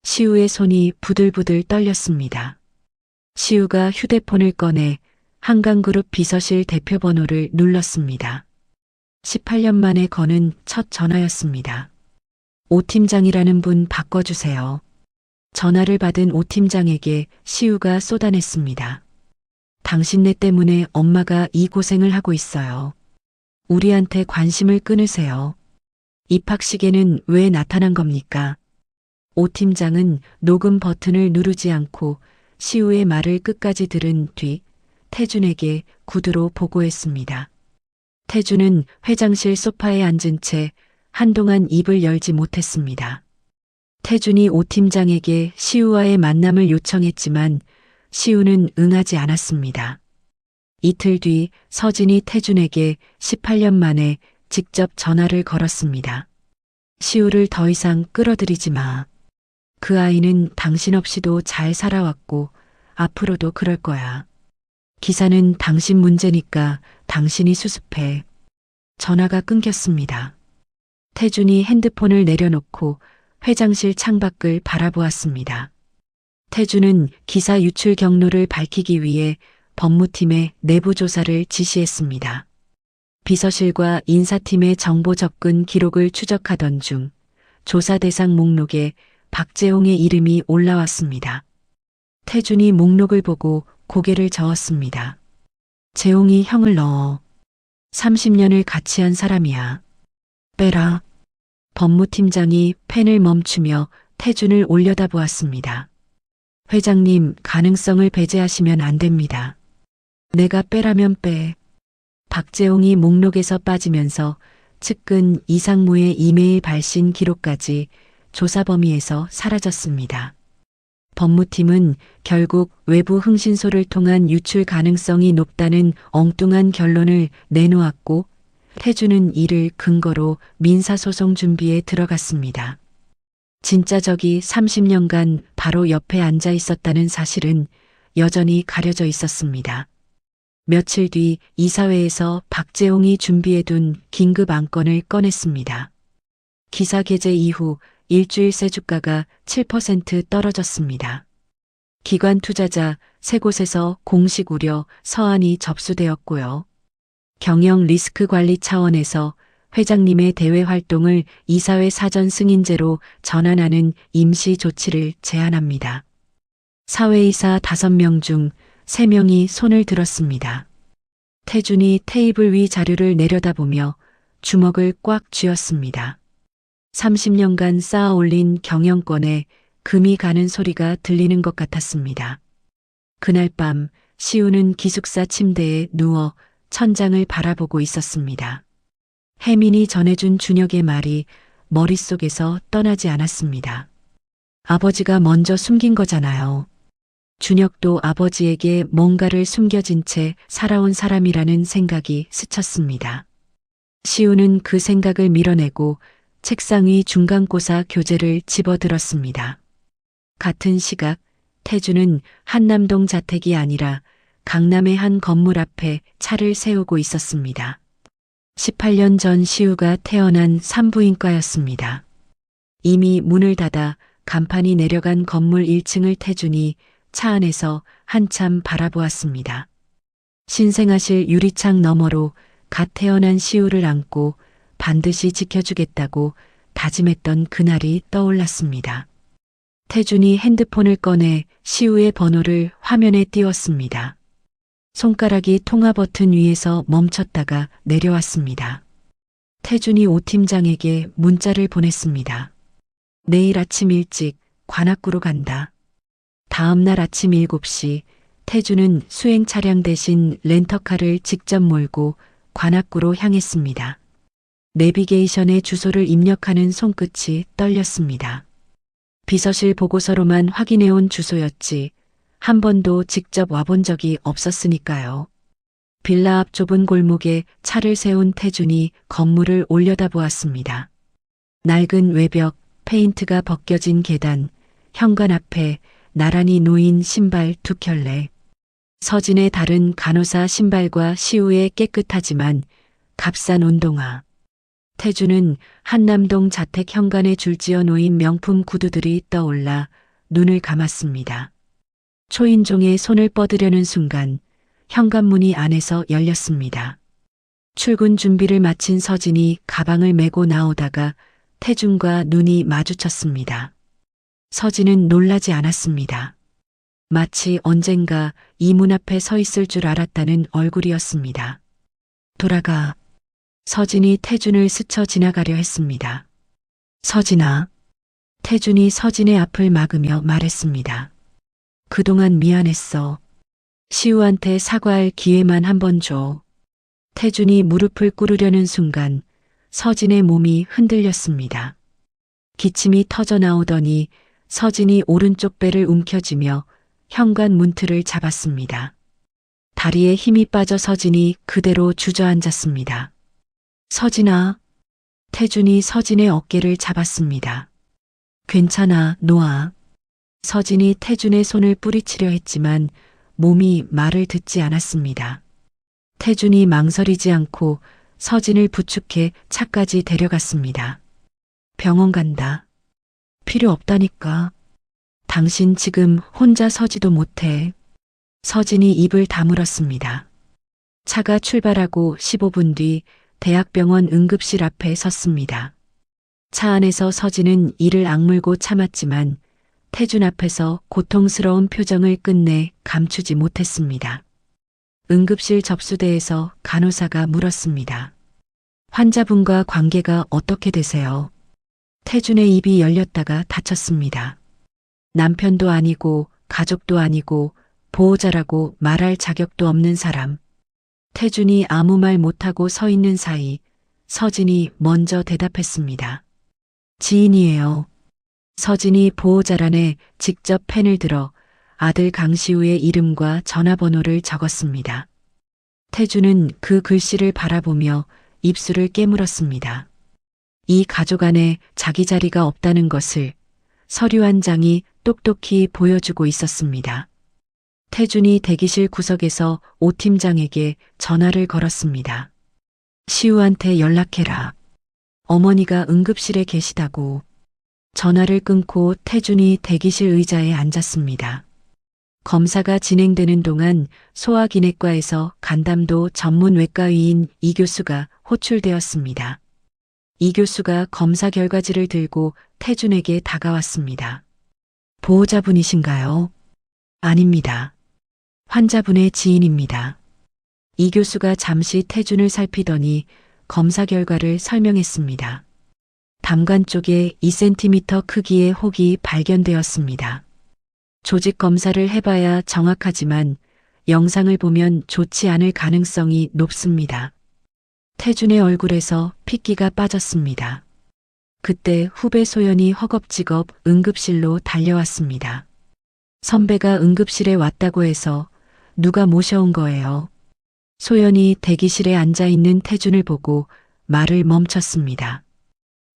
시우의 손이 부들부들 떨렸습니다. 시우가 휴대폰을 꺼내 한강그룹 비서실 대표 번호를 눌렀습니다. 18년 만에 거는 첫 전화였습니다. 오 팀장이라는 분 바꿔주세요. 전화를 받은 오 팀장에게 시우가 쏟아냈습니다. 당신네 때문에 엄마가 이 고생을 하고 있어요. 우리한테 관심을 끊으세요. 입학식에는 왜 나타난 겁니까? 오 팀장은 녹음 버튼을 누르지 않고 시우의 말을 끝까지 들은 뒤 태준에게 구두로 보고했습니다. 태준은 회장실 소파에 앉은 채 한동안 입을 열지 못했습니다. 태준이 오 팀장에게 시우와의 만남을 요청했지만 시우는 응하지 않았습니다. 이틀 뒤 서진이 태준에게 18년 만에 직접 전화를 걸었습니다. 시우를 더 이상 끌어들이지 마. 그 아이는 당신 없이도 잘 살아왔고 앞으로도 그럴 거야. 기사는 당신 문제니까 당신이 수습해. 전화가 끊겼습니다. 태준이 핸드폰을 내려놓고 회장실 창밖을 바라보았습니다. 태준은 기사 유출 경로를 밝히기 위해 법무팀에 내부 조사를 지시했습니다. 비서실과 인사팀의 정보 접근 기록을 추적하던 중 조사 대상 목록에 박재홍의 이름이 올라왔습니다. 태준이 목록을 보고 고개를 저었습니다. 재홍이 형을 넣어. 30년을 같이 한 사람이야. 빼라. 법무팀장이 펜을 멈추며 태준을 올려다보았습니다. 회장님, 가능성을 배제하시면 안 됩니다. 내가 빼라면 빼. 박재홍이 목록에서 빠지면서 측근 이상무의 이메일 발신 기록까지 조사 범위에서 사라졌습니다. 법무팀은 결국 외부 흥신소를 통한 유출 가능성이 높다는 엉뚱한 결론을 내놓았고 태준은 이를 근거로 민사소송 준비에 들어갔습니다. 진짜 적이 30년간 바로 옆에 앉아 있었다는 사실은 여전히 가려져 있었습니다. 며칠 뒤 이사회에서 박재홍이 준비해둔 긴급 안건을 꺼냈습니다. 기사 게재 이후 일주일 새 주가가 7% 떨어졌습니다. 기관 투자자 3곳에서 공식 우려 서한이 접수되었고요. 경영 리스크 관리 차원에서 회장님의 대외 활동을 이사회 사전 승인제로 전환하는 임시 조치를 제안합니다. 사회이사 5명 중 3명이 손을 들었습니다. 태준이 테이블 위 자료를 내려다보며 주먹을 꽉 쥐었습니다. 30년간 쌓아 올린 경영권에 금이 가는 소리가 들리는 것 같았습니다. 그날 밤 시우는 기숙사 침대에 누워 천장을 바라보고 있었습니다. 혜민이 전해준 준혁의 말이 머릿속에서 떠나지 않았습니다. 아버지가 먼저 숨긴 거잖아요. 준혁도 아버지에게 뭔가를 숨겨진 채 살아온 사람이라는 생각이 스쳤습니다. 시우는 그 생각을 밀어내고 책상 위 중간고사 교재를 집어들었습니다. 같은 시각 태주는 한남동 자택이 아니라 강남의 한 건물 앞에 차를 세우고 있었습니다. 18년 전 시우가 태어난 산부인과였습니다. 이미 문을 닫아 간판이 내려간 건물 1층을 태준이 차 안에서 한참 바라보았습니다. 신생아실 유리창 너머로 갓 태어난 시우를 안고 반드시 지켜주겠다고 다짐했던 그날이 떠올랐습니다. 태준이 핸드폰을 꺼내 시우의 번호를 화면에 띄웠습니다. 손가락이 통화 버튼 위에서 멈췄다가 내려왔습니다. 태준이 오 팀장에게 문자를 보냈습니다. 내일 아침 일찍 관악구로 간다. 다음 날 아침 7시 태준은 수행 차량 대신 렌터카를 직접 몰고 관악구로 향했습니다. 내비게이션에 주소를 입력하는 손끝이 떨렸습니다. 비서실 보고서로만 확인해온 주소였지 한 번도 직접 와본 적이 없었으니까요. 빌라 앞 좁은 골목에 차를 세운 태준이 건물을 올려다보았습니다. 낡은 외벽, 페인트가 벗겨진 계단, 현관 앞에 나란히 놓인 신발 2켤레. 서진의 다른 간호사 신발과 시우의 깨끗하지만 값싼 운동화. 태주는 한남동 자택 현관에 줄지어 놓인 명품 구두들이 떠올라 눈을 감았습니다. 초인종에 손을 뻗으려는 순간 현관문이 안에서 열렸습니다. 출근 준비를 마친 서진이 가방을 메고 나오다가 태준과 눈이 마주쳤습니다. 서진은 놀라지 않았습니다. 마치 언젠가 이 문 앞에 서 있을 줄 알았다는 얼굴이었습니다. 돌아가. 서진이 태준을 스쳐 지나가려 했습니다. 서진아. 태준이 서진의 앞을 막으며 말했습니다. 그동안 미안했어. 시우한테 사과할 기회만 한 번 줘. 태준이 무릎을 꿇으려는 순간 서진의 몸이 흔들렸습니다. 기침이 터져 나오더니 서진이 오른쪽 배를 움켜쥐며 현관 문틀을 잡았습니다. 다리에 힘이 빠져 서진이 그대로 주저앉았습니다. 서진아. 태준이 서진의 어깨를 잡았습니다. 괜찮아, 놓아. 서진이 태준의 손을 뿌리치려 했지만 몸이 말을 듣지 않았습니다. 태준이 망설이지 않고 서진을 부축해 차까지 데려갔습니다. 병원 간다. 필요 없다니까. 당신 지금 혼자 서지도 못해. 서진이 입을 다물었습니다. 차가 출발하고 15분 뒤 대학병원 응급실 앞에 섰습니다. 차 안에서 서진은 이를 악물고 참았지만 태준 앞에서 고통스러운 표정을 끝내 감추지 못했습니다. 응급실 접수대에서 간호사가 물었습니다. 환자분과 관계가 어떻게 되세요? 태준의 입이 열렸다가 닫혔습니다. 남편도 아니고 가족도 아니고 보호자라고 말할 자격도 없는 사람. 태준이 아무 말 못하고 서 있는 사이 서진이 먼저 대답했습니다. 지인이에요. 서진이 보호자란에 직접 펜을 들어 아들 강시우의 이름과 전화번호를 적었습니다. 태준은 그 글씨를 바라보며 입술을 깨물었습니다. 이 가족 안에 자기 자리가 없다는 것을 서류 한 장이 똑똑히 보여주고 있었습니다. 태준이 대기실 구석에서 오 팀장에게 전화를 걸었습니다. 시우한테 연락해라. 어머니가 응급실에 계시다고. 전화를 끊고 태준이 대기실 의자에 앉았습니다. 검사가 진행되는 동안 소아기내과에서 간담도 전문 외과의인 이 교수가 호출되었습니다. 이 교수가 검사 결과지를 들고 태준에게 다가왔습니다. 보호자분이신가요? 아닙니다. 환자분의 지인입니다. 이 교수가 잠시 태준을 살피더니 검사 결과를 설명했습니다. 담관 쪽에 2cm 크기의 혹이 발견되었습니다. 조직 검사를 해봐야 정확하지만 영상을 보면 좋지 않을 가능성이 높습니다. 태준의 얼굴에서 핏기가 빠졌습니다. 그때 후배 소연이 허겁지겁 응급실로 달려왔습니다. 선배가 응급실에 왔다고 해서 누가 모셔온 거예요. 소연이 대기실에 앉아 있는 태준을 보고 말을 멈췄습니다.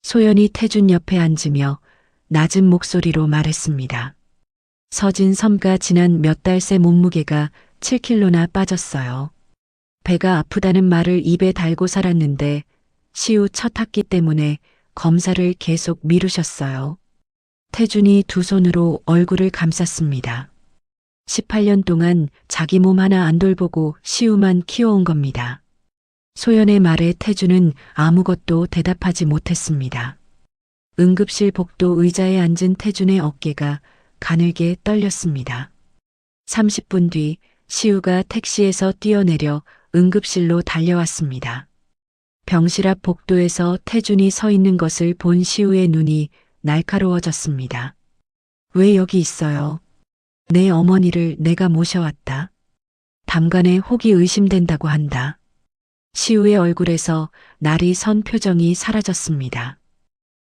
소연이 태준 옆에 앉으며 낮은 목소리로 말했습니다. 서진 선가 지난 몇 달 새 몸무게가 7kg나 빠졌어요. 배가 아프다는 말을 입에 달고 살았는데 시우 첫 학기 때문에 검사를 계속 미루셨어요. 태준이 두 손으로 얼굴을 감쌌습니다. 18년 동안 자기 몸 하나 안 돌보고 시우만 키워온 겁니다. 소연의 말에 태준은 아무것도 대답하지 못했습니다. 응급실 복도 의자에 앉은 태준의 어깨가 가늘게 떨렸습니다. 30분 뒤 시우가 택시에서 뛰어내려 응급실로 달려왔습니다. 병실 앞 복도에서 태준이 서 있는 것을 본 시우의 눈이 날카로워졌습니다. 왜 여기 있어요? 내 어머니를 내가 모셔왔다. 담간에 혹이 의심된다고 한다. 시우의 얼굴에서 날이 선 표정이 사라졌습니다.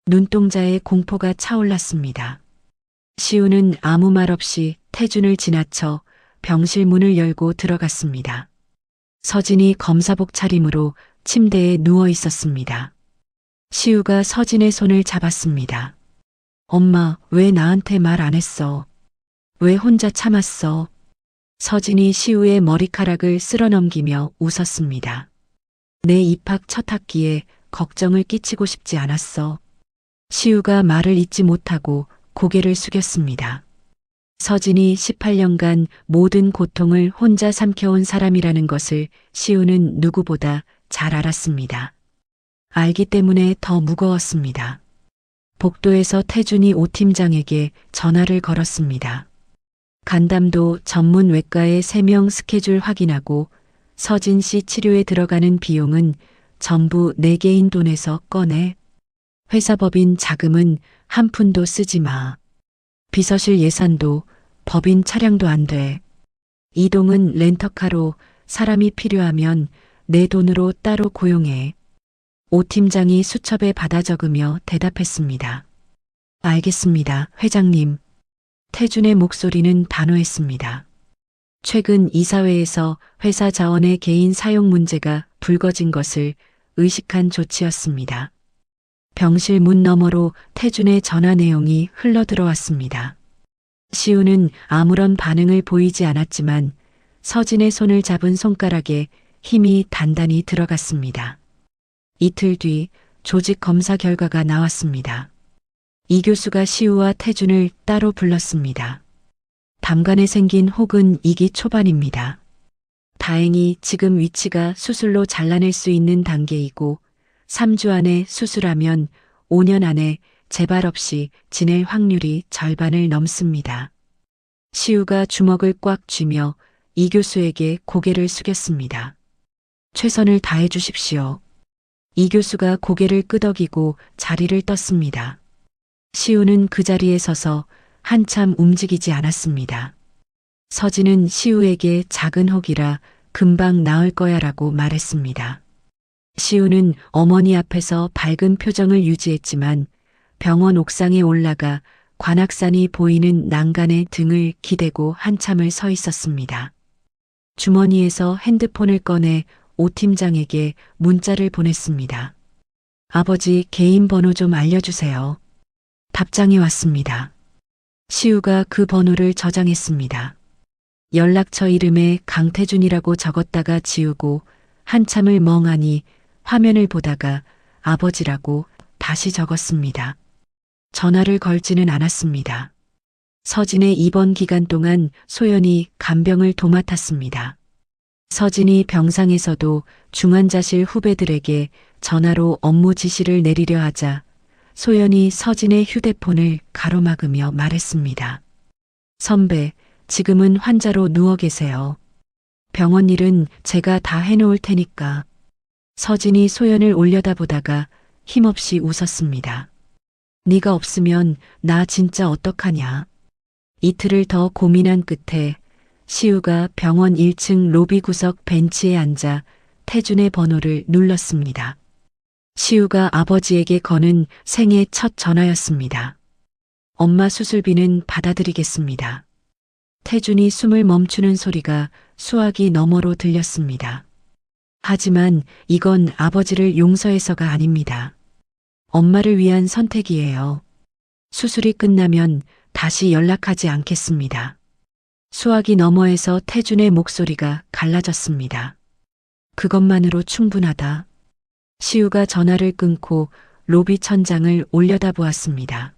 눈동자에 공포가 차올랐습니다. 시우는 아무 말 없이 태준을 지나쳐 병실 문을 열고 들어갔습니다. 서진이 검사복 차림으로 침대에 누워 있었습니다. 시우가 서진의 손을 잡았습니다. 엄마, 왜 나한테 말 안 했어? 왜 혼자 참았어? 서진이 시우의 머리카락을 쓸어넘기며 웃었습니다. 내 입학 첫 학기에 걱정을 끼치고 싶지 않았어. 시우가 말을 잇지 못하고 고개를 숙였습니다. 서진이 18년간 모든 고통을 혼자 삼켜온 사람이라는 것을 시우는 누구보다 잘 알았습니다. 알기 때문에 더 무거웠습니다. 복도에서 태준이 오 팀장에게 전화를 걸었습니다. 간담도 전문 외과의 3명 스케줄 확인하고 서진 씨 치료에 들어가는 비용은 전부 내 개인 돈에서 꺼내. 회사 법인 자금은 한 푼도 쓰지 마. 비서실 예산도 법인 차량도 안 돼. 이동은 렌터카로 사람이 필요하면 내 돈으로 따로 고용해. 오 팀장이 수첩에 받아 적으며 대답했습니다. 알겠습니다, 회장님. 태준의 목소리는 단호했습니다. 최근 이사회에서 회사 자원의 개인 사용 문제가 불거진 것을 의식한 조치였습니다. 병실 문 너머로 태준의 전화 내용이 흘러들어왔습니다. 시우는 아무런 반응을 보이지 않았지만 서진의 손을 잡은 손가락에 힘이 단단히 들어갔습니다. 이틀 뒤 조직 검사 결과가 나왔습니다. 이 교수가 시우와 태준을 따로 불렀습니다. 담간에 생긴 혹은 2기 초반입니다. 다행히 지금 위치가 수술로 잘라낼 수 있는 단계이고 3주 안에 수술하면 5년 안에 재발 없이 지낼 확률이 절반을 넘습니다. 시우가 주먹을 꽉 쥐며 이 교수에게 고개를 숙였습니다. 최선을 다해 주십시오. 이 교수가 고개를 끄덕이고 자리를 떴습니다. 시우는 그 자리에 서서 한참 움직이지 않았습니다. 서진은 시우에게 작은 혹이라 금방 나을 거야라고 말했습니다. 시우는 어머니 앞에서 밝은 표정을 유지했지만 병원 옥상에 올라가 관악산이 보이는 난간에 등을 기대고 한참을 서 있었습니다. 주머니에서 핸드폰을 꺼내 오 팀장에게 문자를 보냈습니다. 아버지 개인 번호 좀 알려주세요. 답장이 왔습니다. 시우가 그 번호를 저장했습니다. 연락처 이름에 강태준이라고 적었다가 지우고 한참을 멍하니 화면을 보다가 아버지라고 다시 적었습니다. 전화를 걸지는 않았습니다. 서진의 입원 기간 동안 소연이 간병을 도맡았습니다. 서진이 병상에서도 중환자실 후배들에게 전화로 업무 지시를 내리려 하자 소연이 서진의 휴대폰을 가로막으며 말했습니다. 선배, 지금은 환자로 누워 계세요. 병원 일은 제가 다 해놓을 테니까. 서진이 소연을 올려다보다가 힘없이 웃었습니다. 네가 없으면 나 진짜 어떡하냐. 이틀을 더 고민한 끝에 시우가 병원 1층 로비 구석 벤치에 앉아 태준의 번호를 눌렀습니다. 시우가 아버지에게 거는 생애 첫 전화였습니다. 엄마 수술비는 받아드리겠습니다. 태준이 숨을 멈추는 소리가 수화기 너머로 들렸습니다. 하지만 이건 아버지를 용서해서가 아닙니다. 엄마를 위한 선택이에요. 수술이 끝나면 다시 연락하지 않겠습니다. 수화기 너머에서 태준의 목소리가 갈라졌습니다. 그것만으로 충분하다. 시우가 전화를 끊고 로비 천장을 올려다보았습니다.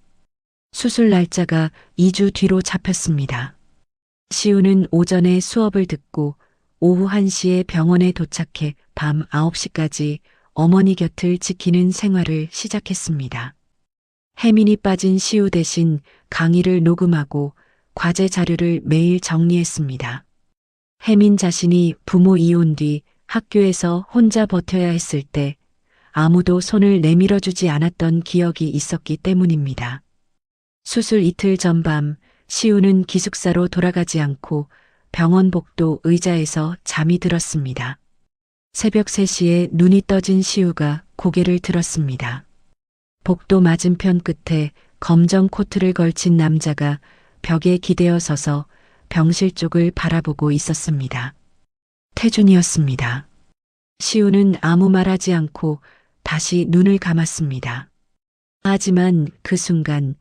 수술 날짜가 2주 뒤로 잡혔습니다. 시우는 오전에 수업을 듣고 오후 1시에 병원에 도착해 밤 9시까지 어머니 곁을 지키는 생활을 시작했습니다. 혜민이 빠진 시우 대신 강의를 녹음하고 과제 자료를 매일 정리했습니다. 혜민 자신이 부모 이혼 뒤 학교에서 혼자 버텨야 했을 때 아무도 손을 내밀어주지 않았던 기억이 있었기 때문입니다. 수술 이틀 전 밤 시우는 기숙사로 돌아가지 않고 병원 복도 의자에서 잠이 들었습니다. 새벽 3시에 눈이 떠진 시우가 고개를 들었습니다. 복도 맞은편 끝에 검정 코트를 걸친 남자가 벽에 기대어 서서 병실 쪽을 바라보고 있었습니다. 태준이었습니다. 시우는 아무 말하지 않고 다시 눈을 감았습니다. 하지만 그 순간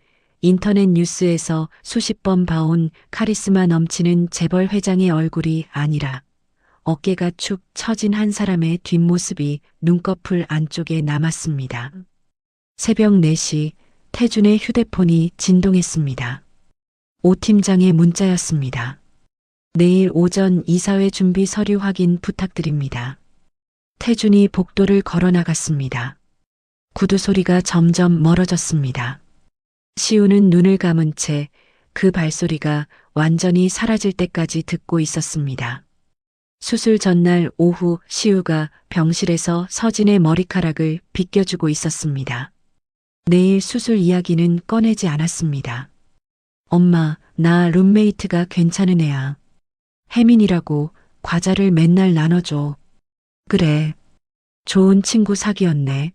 인터넷 뉴스에서 수십 번 봐온 카리스마 넘치는 재벌 회장의 얼굴이 아니라 어깨가 축 처진 한 사람의 뒷모습이 눈꺼풀 안쪽에 남았습니다. 새벽 4시 태준의 휴대폰이 진동했습니다. 오 팀장의 문자였습니다. 내일 오전 이사회 준비 서류 확인 부탁드립니다. 태준이 복도를 걸어 나갔습니다. 구두 소리가 점점 멀어졌습니다. 시우는 눈을 감은 채 그 발소리가 완전히 사라질 때까지 듣고 있었습니다. 수술 전날 오후 시우가 병실에서 서진의 머리카락을 빗겨주고 있었습니다. 내일 수술 이야기는 꺼내지 않았습니다. 엄마, 나 룸메이트가 괜찮은 애야. 혜민이라고 과자를 맨날 나눠줘. 그래. 좋은 친구 사귀었네.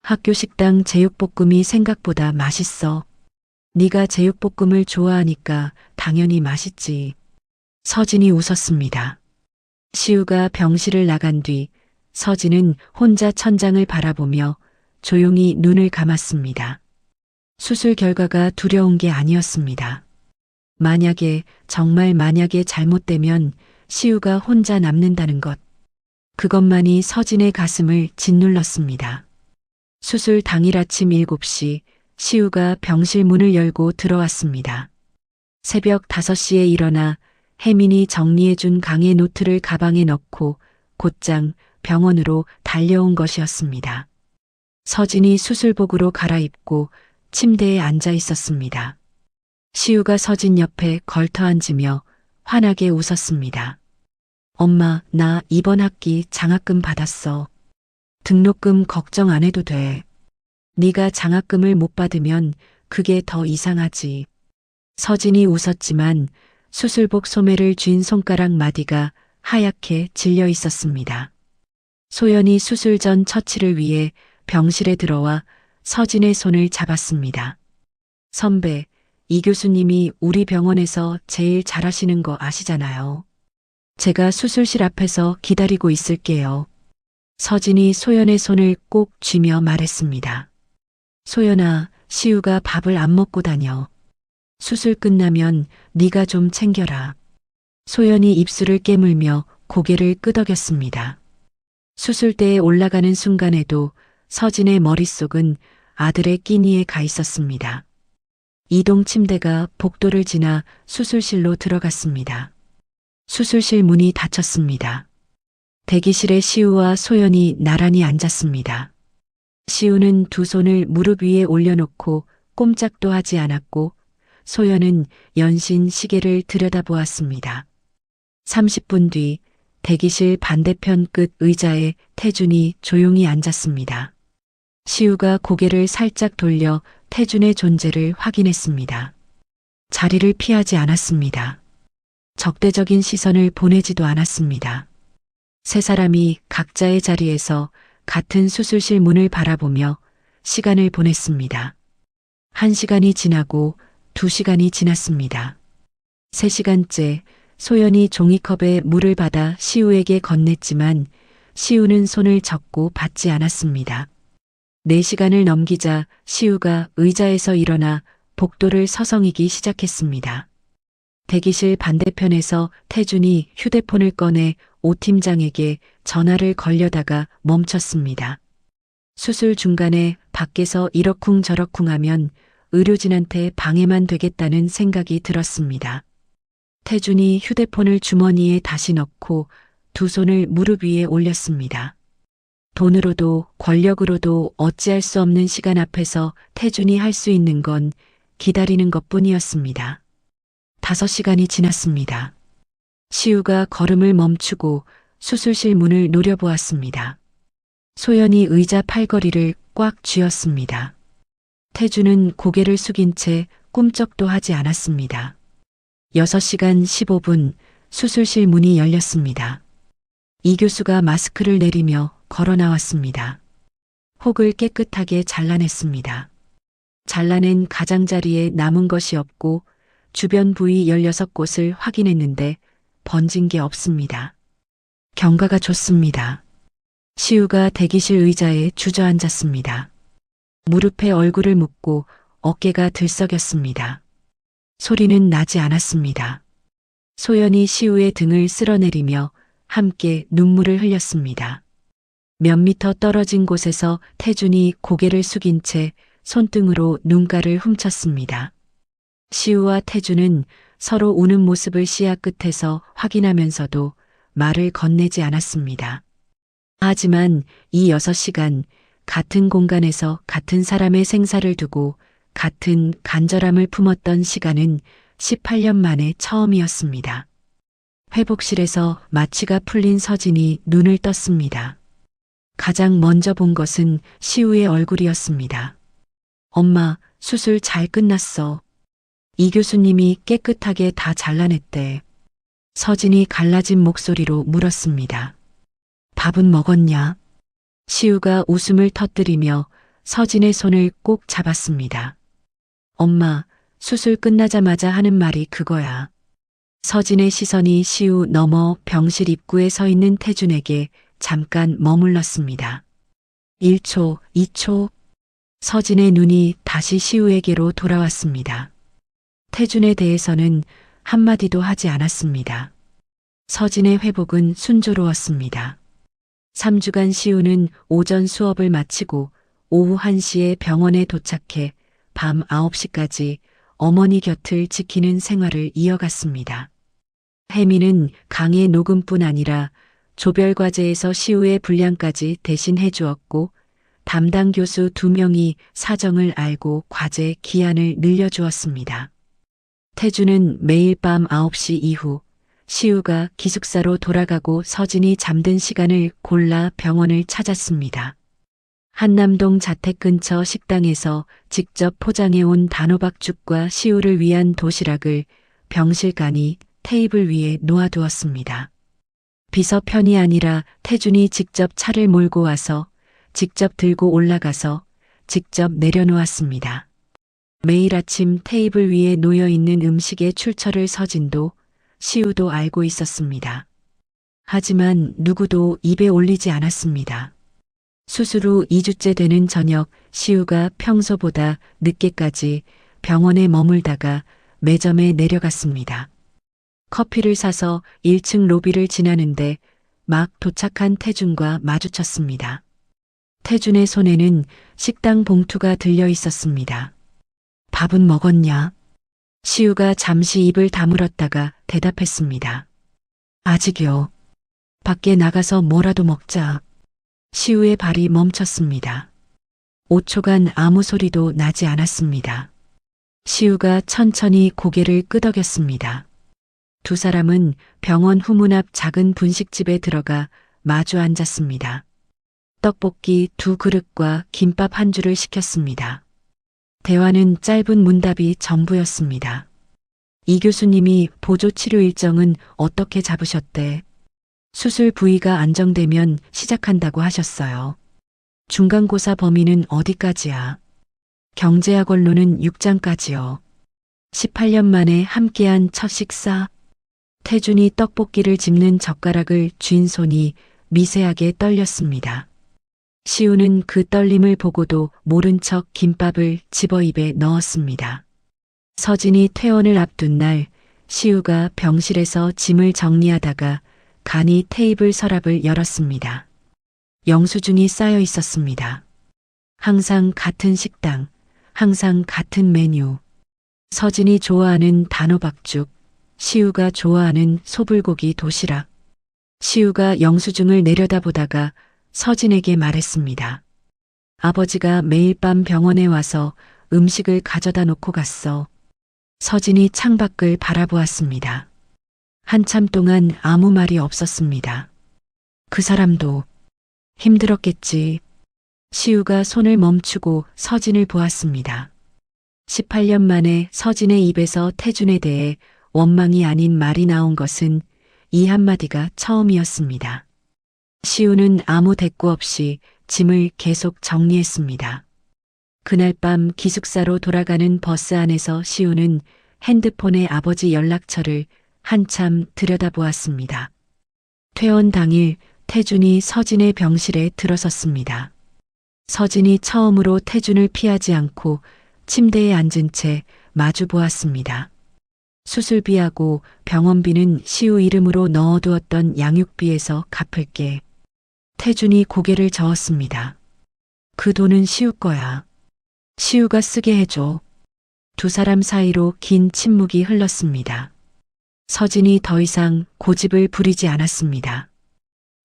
학교 식당 제육볶음이 생각보다 맛있어. 네가 제육볶음을 좋아하니까 당연히 맛있지. 서진이 웃었습니다. 시우가 병실을 나간 뒤 서진은 혼자 천장을 바라보며 조용히 눈을 감았습니다. 수술 결과가 두려운 게 아니었습니다. 만약에, 정말 만약에 잘못되면 시우가 혼자 남는다는 것. 그것만이 서진의 가슴을 짓눌렀습니다. 수술 당일 아침 7시 시우가 병실 문을 열고 들어왔습니다. 새벽 5시에 일어나 혜민이 정리해준 강의 노트를 가방에 넣고 곧장 병원으로 달려온 것이었습니다. 서진이 수술복으로 갈아입고 침대에 앉아 있었습니다. 시우가 서진 옆에 걸터 앉으며 환하게 웃었습니다. 엄마, 나 이번 학기 장학금 받았어. 등록금 걱정 안 해도 돼. 네가 장학금을 못 받으면 그게 더 이상하지. 서진이 웃었지만 수술복 소매를 쥔 손가락 마디가 하얗게 질려 있었습니다. 소연이 수술 전 처치를 위해 병실에 들어와 서진의 손을 잡았습니다. 선배, 이 교수님이 우리 병원에서 제일 잘하시는 거 아시잖아요. 제가 수술실 앞에서 기다리고 있을게요. 서진이 소연의 손을 꼭 쥐며 말했습니다. 소연아, 시우가 밥을 안 먹고 다녀. 수술 끝나면 네가 좀 챙겨라. 소연이 입술을 깨물며 고개를 끄덕였습니다. 수술대에 올라가는 순간에도 서진의 머릿속은 아들의 끼니에 가 있었습니다. 이동 침대가 복도를 지나 수술실로 들어갔습니다. 수술실 문이 닫혔습니다. 대기실에 시우와 소연이 나란히 앉았습니다. 시우는 두 손을 무릎 위에 올려놓고 꼼짝도 하지 않았고 소연은 연신 시계를 들여다보았습니다. 30분 뒤 대기실 반대편 끝 의자에 태준이 조용히 앉았습니다. 시우가 고개를 살짝 돌려 태준의 존재를 확인했습니다. 자리를 피하지 않았습니다. 적대적인 시선을 보내지도 않았습니다. 세 사람이 각자의 자리에서 같은 수술실 문을 바라보며 시간을 보냈습니다. 1시간이 지나고 2시간이 지났습니다. 3시간째 소연이 종이컵에 물을 받아 시우에게 건넸지만 시우는 손을 젓고 받지 않았습니다. 4시간을 넘기자 시우가 의자에서 일어나 복도를 서성이기 시작했습니다. 대기실 반대편에서 태준이 휴대폰을 꺼내 오 팀장에게 전화를 걸려다가 멈췄습니다. 수술 중간에 밖에서 이러쿵저러쿵 하면 의료진한테 방해만 되겠다는 생각이 들었습니다. 태준이 휴대폰을 주머니에 다시 넣고 두 손을 무릎 위에 올렸습니다. 돈으로도 권력으로도 어찌할 수 없는 시간 앞에서 태준이 할 수 있는 건 기다리는 것뿐이었습니다. 5시간이 지났습니다. 시우가 걸음을 멈추고 수술실 문을 노려보았습니다. 소연이 의자 팔걸이를 꽉 쥐었습니다. 태준은 고개를 숙인 채 꿈쩍도 하지 않았습니다. 6시간 15분 수술실 문이 열렸습니다. 이 교수가 마스크를 내리며 걸어 나왔습니다. 혹을 깨끗하게 잘라냈습니다. 잘라낸 가장자리에 남은 것이 없고 주변 부위 16곳을 확인했는데 번진 게 없습니다. 경과가 좋습니다. 시우가 대기실 의자에 주저앉았습니다. 무릎에 얼굴을 묻고 어깨가 들썩였습니다. 소리는 나지 않았습니다. 소연이 시우의 등을 쓸어내리며 함께 눈물을 흘렸습니다. 몇 미터 떨어진 곳에서 태준이 고개를 숙인 채 손등으로 눈가를 훔쳤습니다. 시우와 태준은 서로 우는 모습을 시야 끝에서 확인하면서도 말을 건네지 않았습니다. 하지만 이 6시간 같은 공간에서 같은 사람의 생사를 두고 같은 간절함을 품었던 시간은 18년 만에 처음이었습니다. 회복실에서 마취가 풀린 서진이 눈을 떴습니다. 가장 먼저 본 것은 시우의 얼굴이었습니다. 엄마, 수술 잘 끝났어. 이 교수님이 깨끗하게 다 잘라냈대. 서진이 갈라진 목소리로 물었습니다. 밥은 먹었냐? 시우가 웃음을 터뜨리며 서진의 손을 꼭 잡았습니다. 엄마, 수술 끝나자마자 하는 말이 그거야. 서진의 시선이 시우 넘어 병실 입구에 서 있는 태준에게 잠깐 머물렀습니다. 1초, 2초. 서진의 눈이 다시 시우에게로 돌아왔습니다. 태준에 대해서는 한마디도 하지 않았습니다. 서진의 회복은 순조로웠습니다. 3주간 시우는 오전 수업을 마치고 오후 1시에 병원에 도착해 밤 9시까지 어머니 곁을 지키는 생활을 이어갔습니다. 혜미는 강의 녹음뿐 아니라 조별과제에서 시우의 분량까지 대신 해주었고 담당 교수 2명이 사정을 알고 과제 기한을 늘려주었습니다. 태준은 매일 밤 9시 이후 시우가 기숙사로 돌아가고 서진이 잠든 시간을 골라 병원을 찾았습니다. 한남동 자택 근처 식당에서 직접 포장해온 단호박죽과 시우를 위한 도시락을 병실간이 테이블 위에 놓아두었습니다. 비서편이 아니라 태준이 직접 차를 몰고 와서 직접 들고 올라가서 직접 내려놓았습니다. 매일 아침 테이블 위에 놓여있는 음식의 출처를 서진도 시우도 알고 있었습니다. 하지만 누구도 입에 올리지 않았습니다. 수술 후 2주째 되는 저녁 시우가 평소보다 늦게까지 병원에 머물다가 매점에 내려갔습니다. 커피를 사서 1층 로비를 지나는데 막 도착한 태준과 마주쳤습니다. 태준의 손에는 식당 봉투가 들려 있었습니다. 밥은 먹었냐? 시우가 잠시 입을 다물었다가 대답했습니다. 아직이요. 밖에 나가서 뭐라도 먹자. 시우의 발이 멈췄습니다. 5초간 아무 소리도 나지 않았습니다. 시우가 천천히 고개를 끄덕였습니다. 두 사람은 병원 후문 앞 작은 분식집에 들어가 마주 앉았습니다. 떡볶이 2그릇과 김밥 1줄을 시켰습니다. 대화는 짧은 문답이 전부였습니다. 이 교수님이 보조치료 일정은 어떻게 잡으셨대? 수술 부위가 안정되면 시작한다고 하셨어요. 중간고사 범위는 어디까지야? 경제학 원론은 6장까지요. 18년 만에 함께한 첫 식사. 태준이 떡볶이를 집는 젓가락을 쥔 손이 미세하게 떨렸습니다. 시우는 그 떨림을 보고도 모른 척 김밥을 집어 입에 넣었습니다. 서진이 퇴원을 앞둔 날 시우가 병실에서 짐을 정리하다가 간이 테이블 서랍을 열었습니다. 영수증이 쌓여 있었습니다. 항상 같은 식당, 항상 같은 메뉴. 서진이 좋아하는 단호박죽, 시우가 좋아하는 소불고기 도시락. 시우가 영수증을 내려다보다가 서진에게 말했습니다. 아버지가 매일 밤 병원에 와서 음식을 가져다 놓고 갔어. 서진이 창밖을 바라보았습니다. 한참 동안 아무 말이 없었습니다. 그 사람도 힘들었겠지. 시우가 손을 멈추고 서진을 보았습니다. 18년 만에 서진의 입에서 태준에 대해 원망이 아닌 말이 나온 것은 이 한마디가 처음이었습니다. 시우는 아무 대꾸 없이 짐을 계속 정리했습니다. 그날 밤 기숙사로 돌아가는 버스 안에서 시우는 핸드폰에 아버지 연락처를 한참 들여다보았습니다. 퇴원 당일 태준이 서진의 병실에 들어섰습니다. 서진이 처음으로 태준을 피하지 않고 침대에 앉은 채 마주 보았습니다. 수술비하고 병원비는 시우 이름으로 넣어두었던 양육비에서 갚을게. 태준이 고개를 저었습니다. 그 돈은 시우 거야. 시우가 쓰게 해줘. 두 사람 사이로 긴 침묵이 흘렀습니다. 서진이 더 이상 고집을 부리지 않았습니다.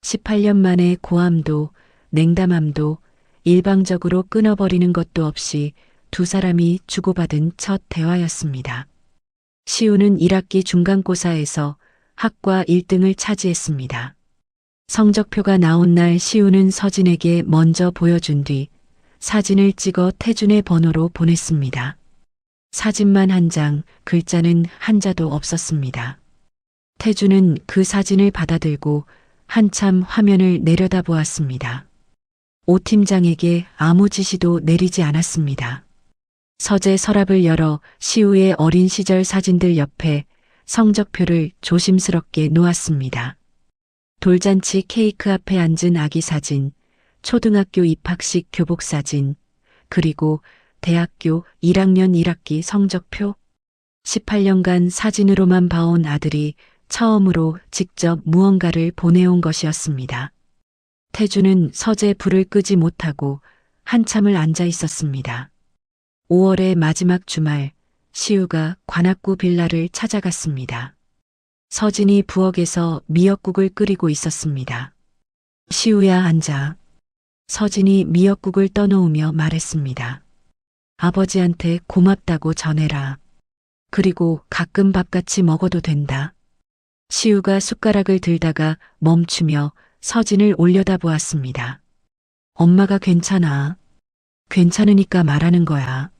18년 만에 고함도 냉담함도 일방적으로 끊어버리는 것도 없이 두 사람이 주고받은 첫 대화였습니다. 시우는 1학기 중간고사에서 학과 1등을 차지했습니다. 성적표가 나온 날 시우는 서진에게 먼저 보여준 뒤 사진을 찍어 태준의 번호로 보냈습니다. 사진만 한 장, 글자는 한자도 없었습니다. 태준은 그 사진을 받아들고 한참 화면을 내려다보았습니다. 오 팀장에게 아무 지시도 내리지 않았습니다. 서재 서랍을 열어 시우의 어린 시절 사진들 옆에 성적표를 조심스럽게 놓았습니다. 돌잔치 케이크 앞에 앉은 아기 사진, 초등학교 입학식 교복 사진, 그리고 대학교 1학년 1학기 성적표. 18년간 사진으로만 봐온 아들이 처음으로 직접 무언가를 보내온 것이었습니다. 태준은 서재 불을 끄지 못하고 한참을 앉아 있었습니다. 5월의 마지막 주말, 시우가 관악구 빌라를 찾아갔습니다. 서진이 부엌에서 미역국을 끓이고 있었습니다. 시우야, 앉아. 서진이 미역국을 떠놓으며 말했습니다. 아버지한테 고맙다고 전해라. 그리고 가끔 밥같이 먹어도 된다. 시우가 숟가락을 들다가 멈추며 서진을 올려다보았습니다. 엄마가 괜찮아. 괜찮으니까 말하는 거야.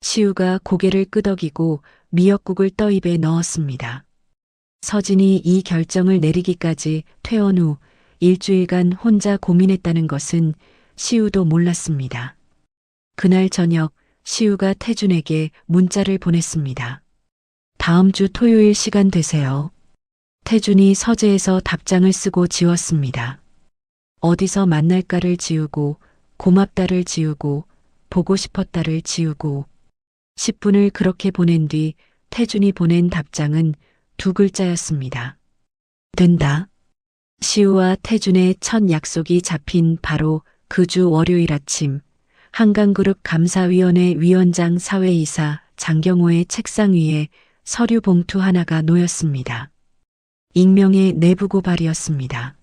시우가 고개를 끄덕이고 미역국을 떠입에 넣었습니다. 서진이 이 결정을 내리기까지 퇴원 후 일주일간 혼자 고민했다는 것은 시우도 몰랐습니다. 그날 저녁 시우가 태준에게 문자를 보냈습니다. 다음 주 토요일 시간 되세요. 태준이 서재에서 답장을 쓰고 지웠습니다. 어디서 만날까를 지우고 고맙다를 지우고 보고 싶었다를 지우고 10분을 그렇게 보낸 뒤 태준이 보낸 답장은 2글자였습니다. 된다. 시우와 태준의 첫 약속이 잡힌 바로 그 주 월요일 아침, 한강그룹 감사위원회 위원장 사회이사 장경호의 책상 위에 서류 봉투 하나가 놓였습니다. 익명의 내부 고발이었습니다.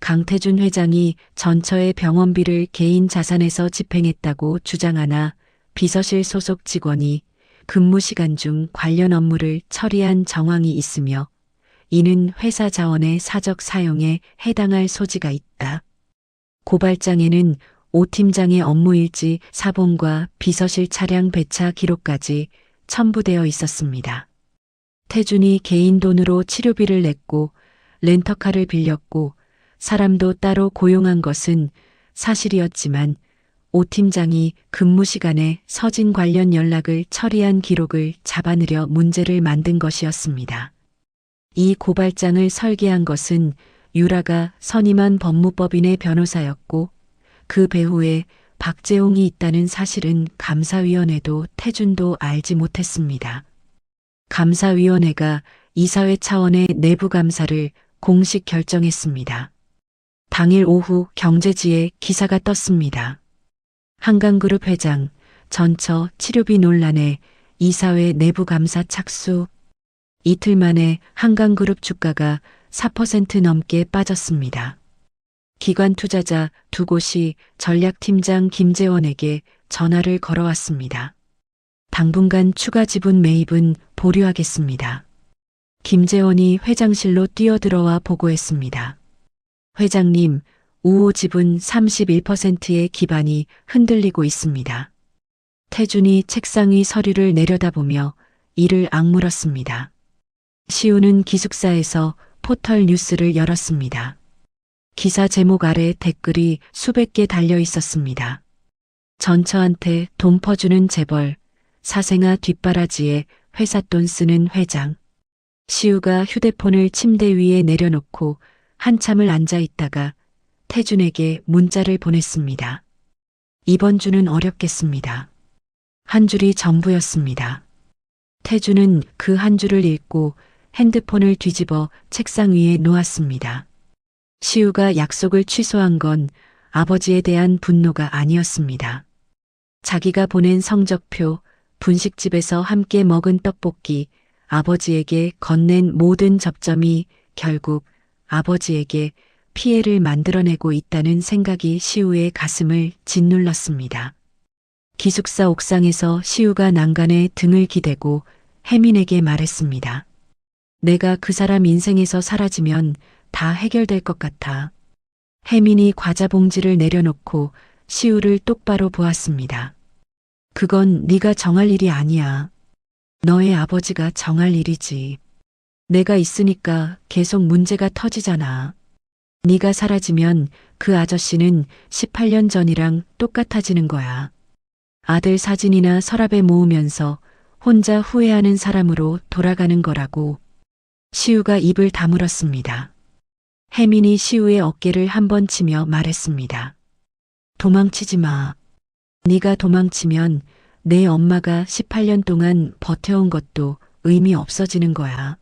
강태준 회장이 전처의 병원비를 개인 자산에서 집행했다고 주장하나 비서실 소속 직원이 근무 시간 중 관련 업무를 처리한 정황이 있으며 이는 회사 자원의 사적 사용에 해당할 소지가 있다. 고발장에는 오 팀장의 업무일지 사본과 비서실 차량 배차 기록까지 첨부되어 있었습니다. 태준이 개인 돈으로 치료비를 냈고 렌터카를 빌렸고 사람도 따로 고용한 것은 사실이었지만 오 팀장이 근무 시간에 서진 관련 연락을 처리한 기록을 잡아내려 문제를 만든 것이었습니다. 이 고발장을 설계한 것은 유라가 선임한 법무법인의 변호사였고 그 배후에 박재홍이 있다는 사실은 감사위원회도 태준도 알지 못했습니다. 감사위원회가 이사회 차원의 내부 감사를 공식 결정했습니다. 당일 오후 경제지에 기사가 떴습니다. 한강그룹 회장, 전처 치료비 논란에 이사회 내부 감사 착수. 이틀 만에 한강그룹 주가가 4% 넘게 빠졌습니다. 기관 투자자 두 곳이 전략팀장 김재원에게 전화를 걸어왔습니다. 당분간 추가 지분 매입은 보류하겠습니다. 김재원이 회장실로 뛰어들어와 보고했습니다. 회장님, 우호 지분 31%의 기반이 흔들리고 있습니다. 태준이 책상 위 서류를 내려다보며 이를 악물었습니다. 시우는 기숙사에서 포털 뉴스를 열었습니다. 기사 제목 아래 댓글이 수백 개 달려 있었습니다. 전처한테 돈 퍼주는 재벌, 사생아 뒷바라지에 회사 돈 쓰는 회장. 시우가 휴대폰을 침대 위에 내려놓고 한참을 앉아 있다가 태준에게 문자를 보냈습니다. 이번 주는 어렵겠습니다. 한 줄이 전부였습니다. 태준은 그 한 줄을 읽고 핸드폰을 뒤집어 책상 위에 놓았습니다. 시우가 약속을 취소한 건 아버지에 대한 분노가 아니었습니다. 자기가 보낸 성적표, 분식집에서 함께 먹은 떡볶이, 아버지에게 건넨 모든 접점이 결국 아버지에게 피해를 만들어내고 있다는 생각이 시우의 가슴을 짓눌렀습니다. 기숙사 옥상에서 시우가 난간에 등을 기대고 혜민에게 말했습니다. 내가 그 사람 인생에서 사라지면 다 해결될 것 같아. 혜민이 과자 봉지를 내려놓고 시우를 똑바로 보았습니다. 그건 네가 정할 일이 아니야. 너의 아버지가 정할 일이지. 내가 있으니까 계속 문제가 터지잖아. 네가 사라지면 그 아저씨는 18년 전이랑 똑같아지는 거야. 아들 사진이나 서랍에 모으면서 혼자 후회하는 사람으로 돌아가는 거라고. 시우가 입을 다물었습니다. 혜민이 시우의 어깨를 한번 치며 말했습니다. 도망치지 마. 네가 도망치면 내 엄마가 18년 동안 버텨온 것도 의미 없어지는 거야.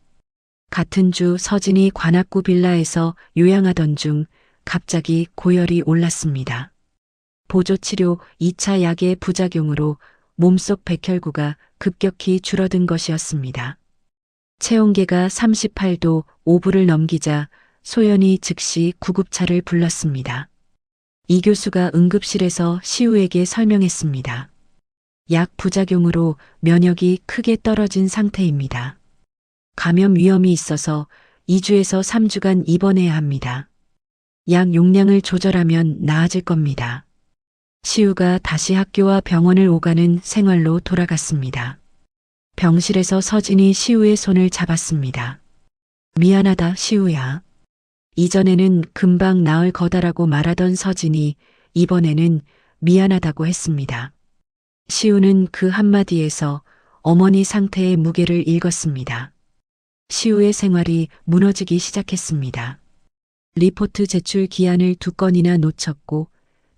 같은 주 서진이 관악구 빌라에서 요양하던 중 갑자기 고열이 올랐습니다. 보조치료 2차 약의 부작용으로 몸속 백혈구가 급격히 줄어든 것이었습니다. 체온계가 38도 5분을 넘기자 소연이 즉시 구급차를 불렀습니다. 이 교수가 응급실에서 시우에게 설명했습니다. 약 부작용으로 면역이 크게 떨어진 상태입니다. 감염 위험이 있어서 2주에서 3주간 입원해야 합니다. 약 용량을 조절하면 나아질 겁니다. 시우가 다시 학교와 병원을 오가는 생활로 돌아갔습니다. 병실에서 서진이 시우의 손을 잡았습니다. 미안하다, 시우야. 이전에는 금방 나을 거다라고 말하던 서진이 이번에는 미안하다고 했습니다. 시우는 그 한마디에서 어머니 상태의 무게를 읽었습니다. 시우의 생활이 무너지기 시작했습니다. 리포트 제출 기한을 2건이나 놓쳤고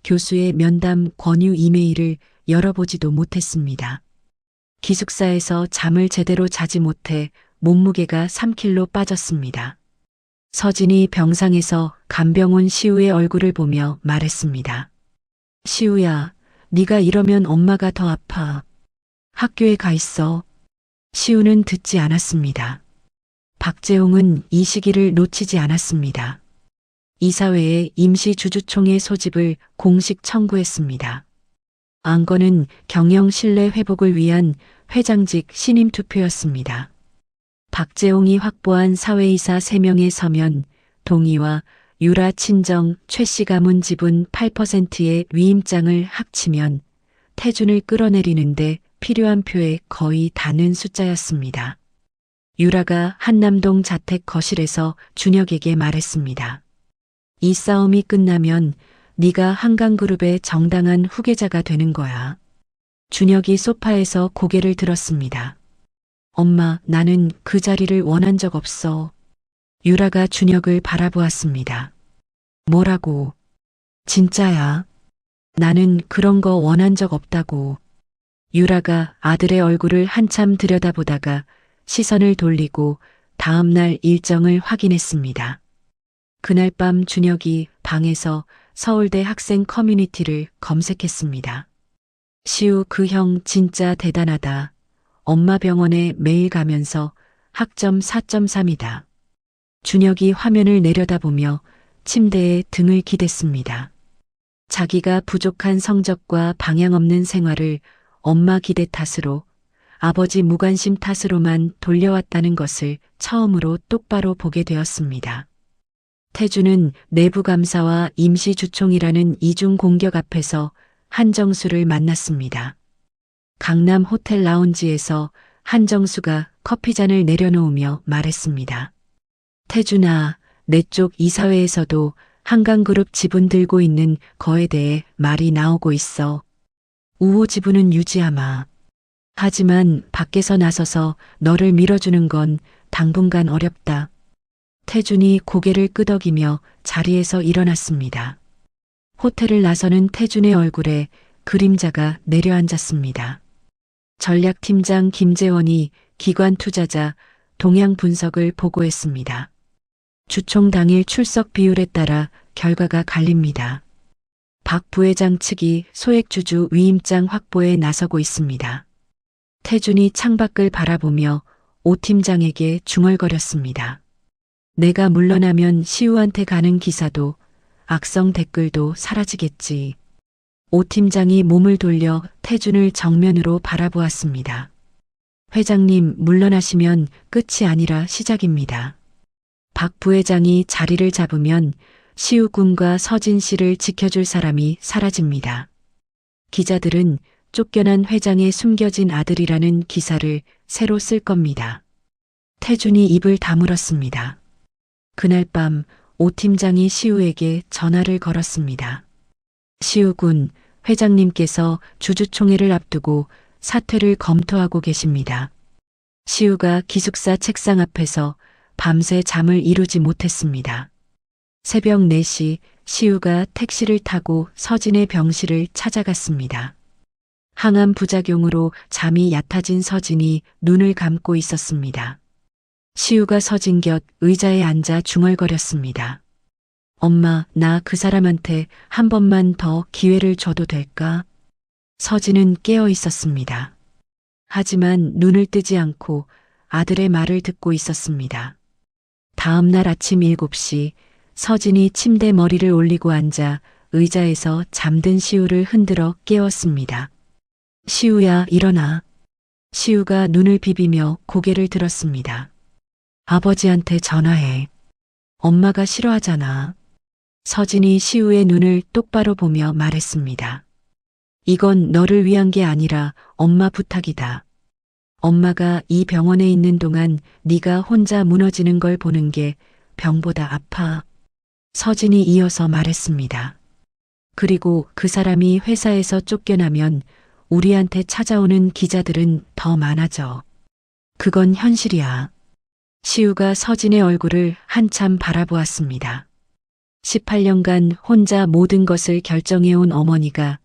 교수의 면담 권유 이메일을 열어보지도 못했습니다. 기숙사에서 잠을 제대로 자지 못해 몸무게가 3kg 빠졌습니다. 서진이 병상에서 간병 온 시우의 얼굴을 보며 말했습니다. 시우야, 네가 이러면 엄마가 더 아파. 학교에 가 있어. 시우는 듣지 않았습니다. 박재홍은 이 시기를 놓치지 않았습니다. 이사회에 임시 주주총회 소집을 공식 청구했습니다. 안건은 경영 신뢰 회복을 위한 회장직 신임 투표였습니다. 박재홍이 확보한 사회이사 3명의 서면, 동의와 유라 친정 최씨 가문 지분 8%의 위임장을 합치면 태준을 끌어내리는데 필요한 표에 거의 닿는 숫자였습니다. 유라가 한남동 자택 거실에서 준혁에게 말했습니다. 이 싸움이 끝나면 네가 한강그룹의 정당한 후계자가 되는 거야. 준혁이 소파에서 고개를 들었습니다. 엄마, 나는 그 자리를 원한 적 없어. 유라가 준혁을 바라보았습니다. 뭐라고? 진짜야. 나는 그런 거 원한 적 없다고. 유라가 아들의 얼굴을 한참 들여다보다가 시선을 돌리고 다음 날 일정을 확인했습니다. 그날 밤 준혁이 방에서 서울대 학생 커뮤니티를 검색했습니다. 시우 그 형 진짜 대단하다. 엄마 병원에 매일 가면서 학점 4.3이다. 준혁이 화면을 내려다보며 침대에 등을 기댔습니다. 자기가 부족한 성적과 방향 없는 생활을 엄마 기대 탓으로, 아버지 무관심 탓으로만 돌려왔다는 것을 처음으로 똑바로 보게 되었습니다. 태주는 내부감사와 임시주총이라는 이중 공격 앞에서 한정수를 만났습니다. 강남 호텔 라운지에서 한정수가 커피잔을 내려놓으며 말했습니다. 태준아, 내 쪽 이사회에서도 한강그룹 지분 들고 있는 거에 대해 말이 나오고 있어. 우호 지분은 유지하마. 하지만 밖에서 나서서 너를 밀어주는 건 당분간 어렵다. 태준이 고개를 끄덕이며 자리에서 일어났습니다. 호텔을 나서는 태준의 얼굴에 그림자가 내려앉았습니다. 전략팀장 김재원이 기관 투자자 동향 분석을 보고했습니다. 주총 당일 출석 비율에 따라 결과가 갈립니다. 박 부회장 측이 소액주주 위임장 확보에 나서고 있습니다. 태준이 창밖을 바라보며 오 팀장에게 중얼거렸습니다. 내가 물러나면 시우한테 가는 기사도 악성 댓글도 사라지겠지. 오 팀장이 몸을 돌려 태준을 정면으로 바라보았습니다. 회장님, 물러나시면 끝이 아니라 시작입니다. 박 부회장이 자리를 잡으면 시우 군과 서진 씨를 지켜줄 사람이 사라집니다. 기자들은 쫓겨난 회장의 숨겨진 아들이라는 기사를 새로 쓸 겁니다. 태준이 입을 다물었습니다. 그날 밤 오 팀장이 시우에게 전화를 걸었습니다. 시우 군, 회장님께서 주주총회를 앞두고 사퇴를 검토하고 계십니다. 시우가 기숙사 책상 앞에서 밤새 잠을 이루지 못했습니다. 새벽 4시 시우가 택시를 타고 서진의 병실을 찾아갔습니다. 항암 부작용으로 잠이 얕아진 서진이 눈을 감고 있었습니다. 시우가 서진 곁 의자에 앉아 중얼거렸습니다. 엄마, 나 그 사람한테 한 번만 더 기회를 줘도 될까? 서진은 깨어 있었습니다. 하지만 눈을 뜨지 않고 아들의 말을 듣고 있었습니다. 다음 날 아침 7시 서진이 침대 머리를 올리고 앉아 의자에서 잠든 시우를 흔들어 깨웠습니다. 시우야, 일어나. 시우가 눈을 비비며 고개를 들었습니다. 아버지한테 전화해. 엄마가 싫어하잖아. 서진이 시우의 눈을 똑바로 보며 말했습니다. 이건 너를 위한 게 아니라 엄마 부탁이다. 엄마가 이 병원에 있는 동안 네가 혼자 무너지는 걸 보는 게 병보다 아파. 서진이 이어서 말했습니다. 그리고 그 사람이 회사에서 쫓겨나면 우리한테 찾아오는 기자들은 더 많아져. 그건 현실이야. 시우가 서진의 얼굴을 한참 바라보았습니다. 18년간 혼자 모든 것을 결정해온 어머니가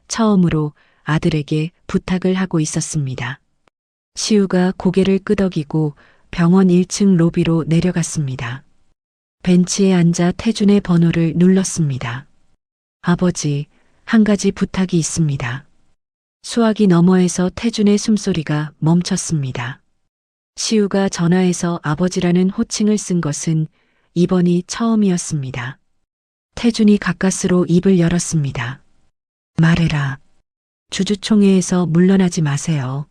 처음으로 아들에게 부탁을 하고 있었습니다. 시우가 고개를 끄덕이고 병원 1층 로비로 내려갔습니다. 벤치에 앉아 태준의 번호를 눌렀습니다. 아버지, 한 가지 부탁이 있습니다. 수화기 너머에서 태준의 숨소리가 멈췄습니다. 시우가 전화해서 아버지라는 호칭을 쓴 것은 이번이 처음이었습니다. 태준이 가까스로 입을 열었습니다. 말해라. 주주총회에서 물러나지 마세요.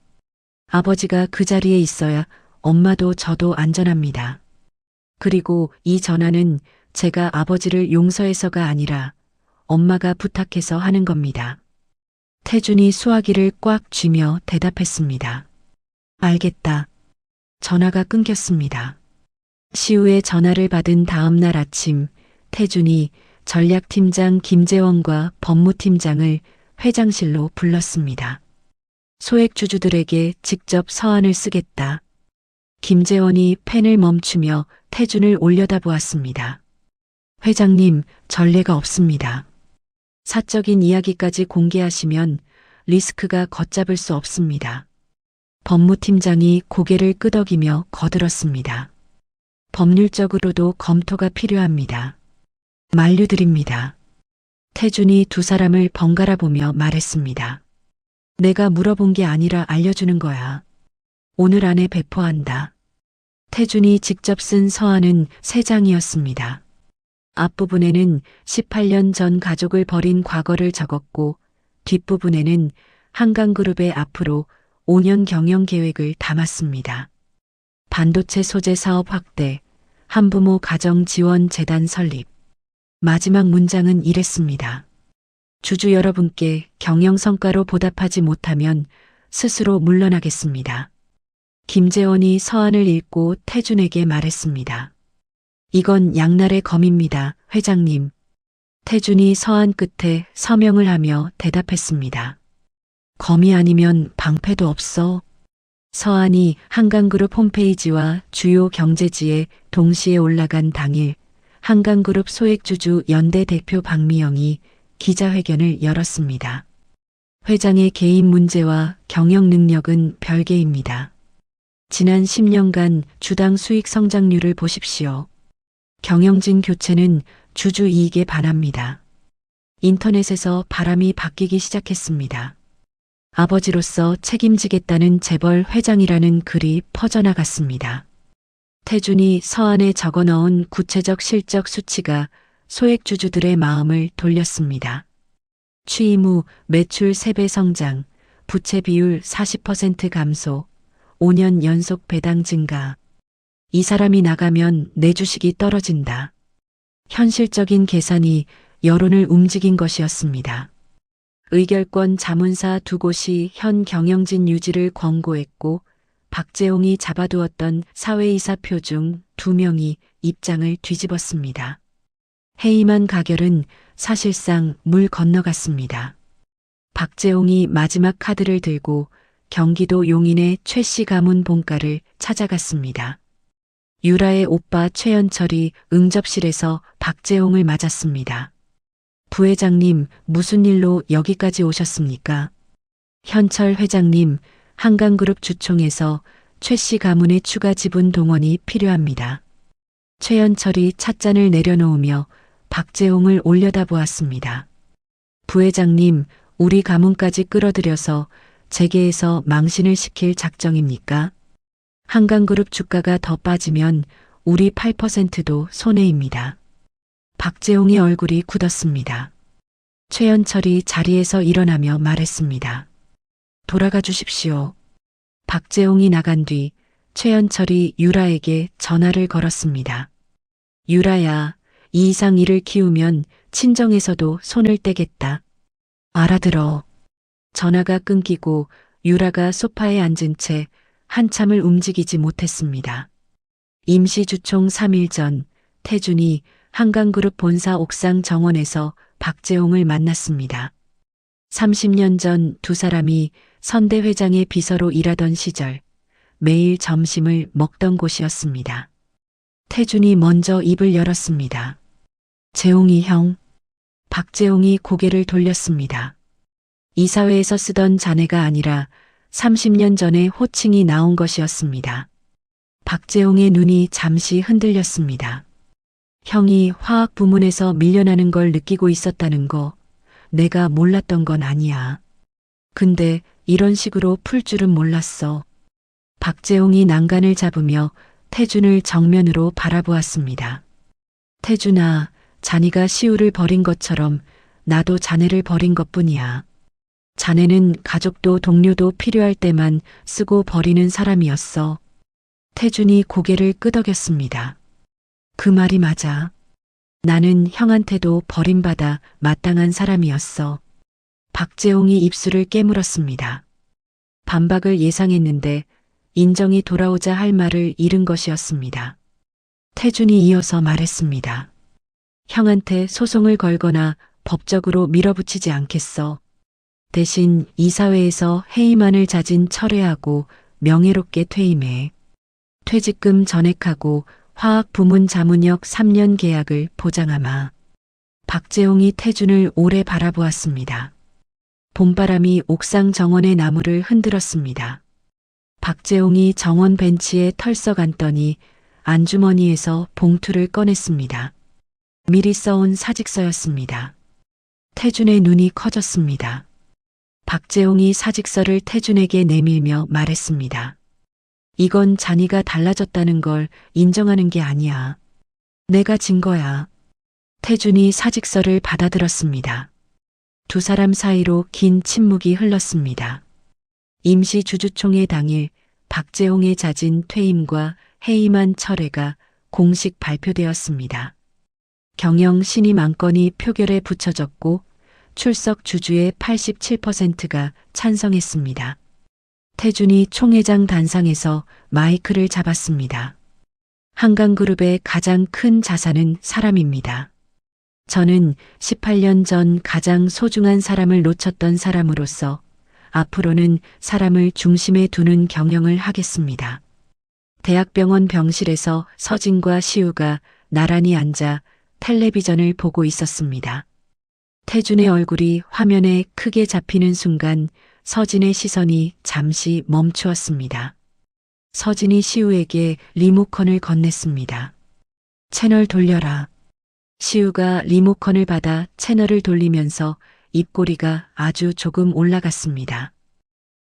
아버지가 그 자리에 있어야 엄마도 저도 안전합니다. 그리고 이 전화는 제가 아버지를 용서해서가 아니라 엄마가 부탁해서 하는 겁니다. 태준이 수화기를 꽉 쥐며 대답했습니다. 알겠다. 전화가 끊겼습니다. 시우의 전화를 받은 다음 날 아침 태준이 전략팀장 김재원과 법무팀장을 회장실로 불렀습니다. 소액주주들에게 직접 서한을 쓰겠다. 김재원이 펜을 멈추며 태준을 올려다보았습니다. 회장님, 전례가 없습니다. 사적인 이야기까지 공개하시면 리스크가 걷잡을 수 없습니다. 법무팀장이 고개를 끄덕이며 거들었습니다. 법률적으로도 검토가 필요합니다. 만류드립니다. 태준이 두 사람을 번갈아 보며 말했습니다. 내가 물어본 게 아니라 알려주는 거야. 오늘 안에 배포한다. 태준이 직접 쓴 서한은 3장이었습니다. 앞부분에는 18년 전 가족을 버린 과거를 적었고 뒷부분에는 한강그룹의 앞으로 5년 경영 계획을 담았습니다. 반도체 소재 사업 확대, 한부모 가정 지원 재단 설립. 마지막 문장은 이랬습니다. 주주 여러분께 경영 성과로 보답하지 못하면 스스로 물러나겠습니다. 김재원이 서한을 읽고 태준에게 말했습니다. 이건 양날의 검입니다, 회장님. 태준이 서한 끝에 서명을 하며 대답했습니다. 검이 아니면 방패도 없어. 서한이 한강그룹 홈페이지와 주요 경제지에 동시에 올라간 당일 한강그룹 소액주주 연대 대표 박미영이 기자회견을 열었습니다. 회장의 개인 문제와 경영 능력은 별개입니다. 지난 10년간 주당 수익 성장률을 보십시오. 경영진 교체는 주주 이익에 반합니다. 인터넷에서 바람이 바뀌기 시작했습니다. 아버지로서 책임지겠다는 재벌 회장이라는 글이 퍼져나갔습니다. 태준이 서한에 적어 넣은 구체적 실적 수치가 소액주주들의 마음을 돌렸습니다. 취임 후 매출 3배 성장, 부채 비율 40% 감소, 5년 연속 배당 증가. 이 사람이 나가면 내 주식이 떨어진다. 현실적인 계산이 여론을 움직인 것이었습니다. 의결권 자문사 2곳이 현 경영진 유지를 권고했고 박재홍이 잡아두었던 사회이사표 중 2명이 입장을 뒤집었습니다. 해임한 가결은 사실상 물 건너갔습니다. 박재홍이 마지막 카드를 들고 경기도 용인의 최씨 가문 본가를 찾아갔습니다. 유라의 오빠 최연철이 응접실에서 박재홍을 맞았습니다. 부회장님, 무슨 일로 여기까지 오셨습니까? 현철 회장님, 한강그룹 주총에서 최씨 가문의 추가 지분 동원이 필요합니다. 최연철이 찻잔을 내려놓으며 박재홍을 올려다보았습니다. 부회장님, 우리 가문까지 끌어들여서 재계에서 망신을 시킬 작정입니까? 한강그룹 주가가 더 빠지면 우리 8%도 손해입니다. 박재홍의 얼굴이 굳었습니다. 최연철이 자리에서 일어나며 말했습니다. 돌아가 주십시오. 박재홍이 나간 뒤 최연철이 유라에게 전화를 걸었습니다. 유라야, 이 이상 일을 키우면 친정에서도 손을 떼겠다. 알아들어. 전화가 끊기고 유라가 소파에 앉은 채 한참을 움직이지 못했습니다. 임시주총 3일 전 태준이 한강그룹 본사 옥상 정원에서 박재홍을 만났습니다. 30년 전 두 사람이 선대 회장의 비서로 일하던 시절 매일 점심을 먹던 곳이었습니다. 태준이 먼저 입을 열었습니다. 재홍이 형. 박재홍이 고개를 돌렸습니다. 이사회에서 쓰던 자네가 아니라 30년 전에 호칭이 나온 것이었습니다. 박재홍의 눈이 잠시 흔들렸습니다. 형이 화학 부문에서 밀려나는 걸 느끼고 있었다는 거 내가 몰랐던 건 아니야. 근데 이런 식으로 풀 줄은 몰랐어. 박재홍이 난간을 잡으며 태준을 정면으로 바라보았습니다. 태준아, 자네가 시우를 버린 것처럼 나도 자네를 버린 것뿐이야. 자네는 가족도 동료도 필요할 때만 쓰고 버리는 사람이었어. 태준이 고개를 끄덕였습니다. 그 말이 맞아. 나는 형한테도 버림받아 마땅한 사람이었어. 박재홍이 입술을 깨물었습니다. 반박을 예상했는데 인정이 돌아오자 할 말을 잃은 것이었습니다. 태준이 이어서 말했습니다. 형한테 소송을 걸거나 법적으로 밀어붙이지 않겠어. 대신 이사회에서 해임안을 자진 철회하고 명예롭게 퇴임해. 퇴직금 전액하고 화학 부문 자문역 3년 계약을 보장하마. 박재홍이 태준을 오래 바라보았습니다. 봄바람이 옥상 정원의 나무를 흔들었습니다. 박재홍이 정원 벤치에 털썩 앉더니 안주머니에서 봉투를 꺼냈습니다. 미리 써온 사직서였습니다. 태준의 눈이 커졌습니다. 박재홍이 사직서를 태준에게 내밀며 말했습니다. 이건 자니가 달라졌다는 걸 인정하는 게 아니야. 내가 진 거야. 태준이 사직서를 받아들었습니다. 두 사람 사이로 긴 침묵이 흘렀습니다. 임시 주주총회 당일 박재홍의 자진 퇴임과 해임안 철회가 공식 발표되었습니다. 경영 신임 안건이 표결에 붙여졌고 출석 주주의 87%가 찬성했습니다. 태준이 총회장 단상에서 마이크를 잡았습니다. 한강그룹의 가장 큰 자산은 사람입니다. 저는 18년 전 가장 소중한 사람을 놓쳤던 사람으로서 앞으로는 사람을 중심에 두는 경영을 하겠습니다. 대학병원 병실에서 서진과 시우가 나란히 앉아 텔레비전을 보고 있었습니다. 태준의 얼굴이 화면에 크게 잡히는 순간 서진의 시선이 잠시 멈추었습니다. 서진이 시우에게 리모컨을 건넸습니다. 채널 돌려라. 시우가 리모컨을 받아 채널을 돌리면서 입꼬리가 아주 조금 올라갔습니다.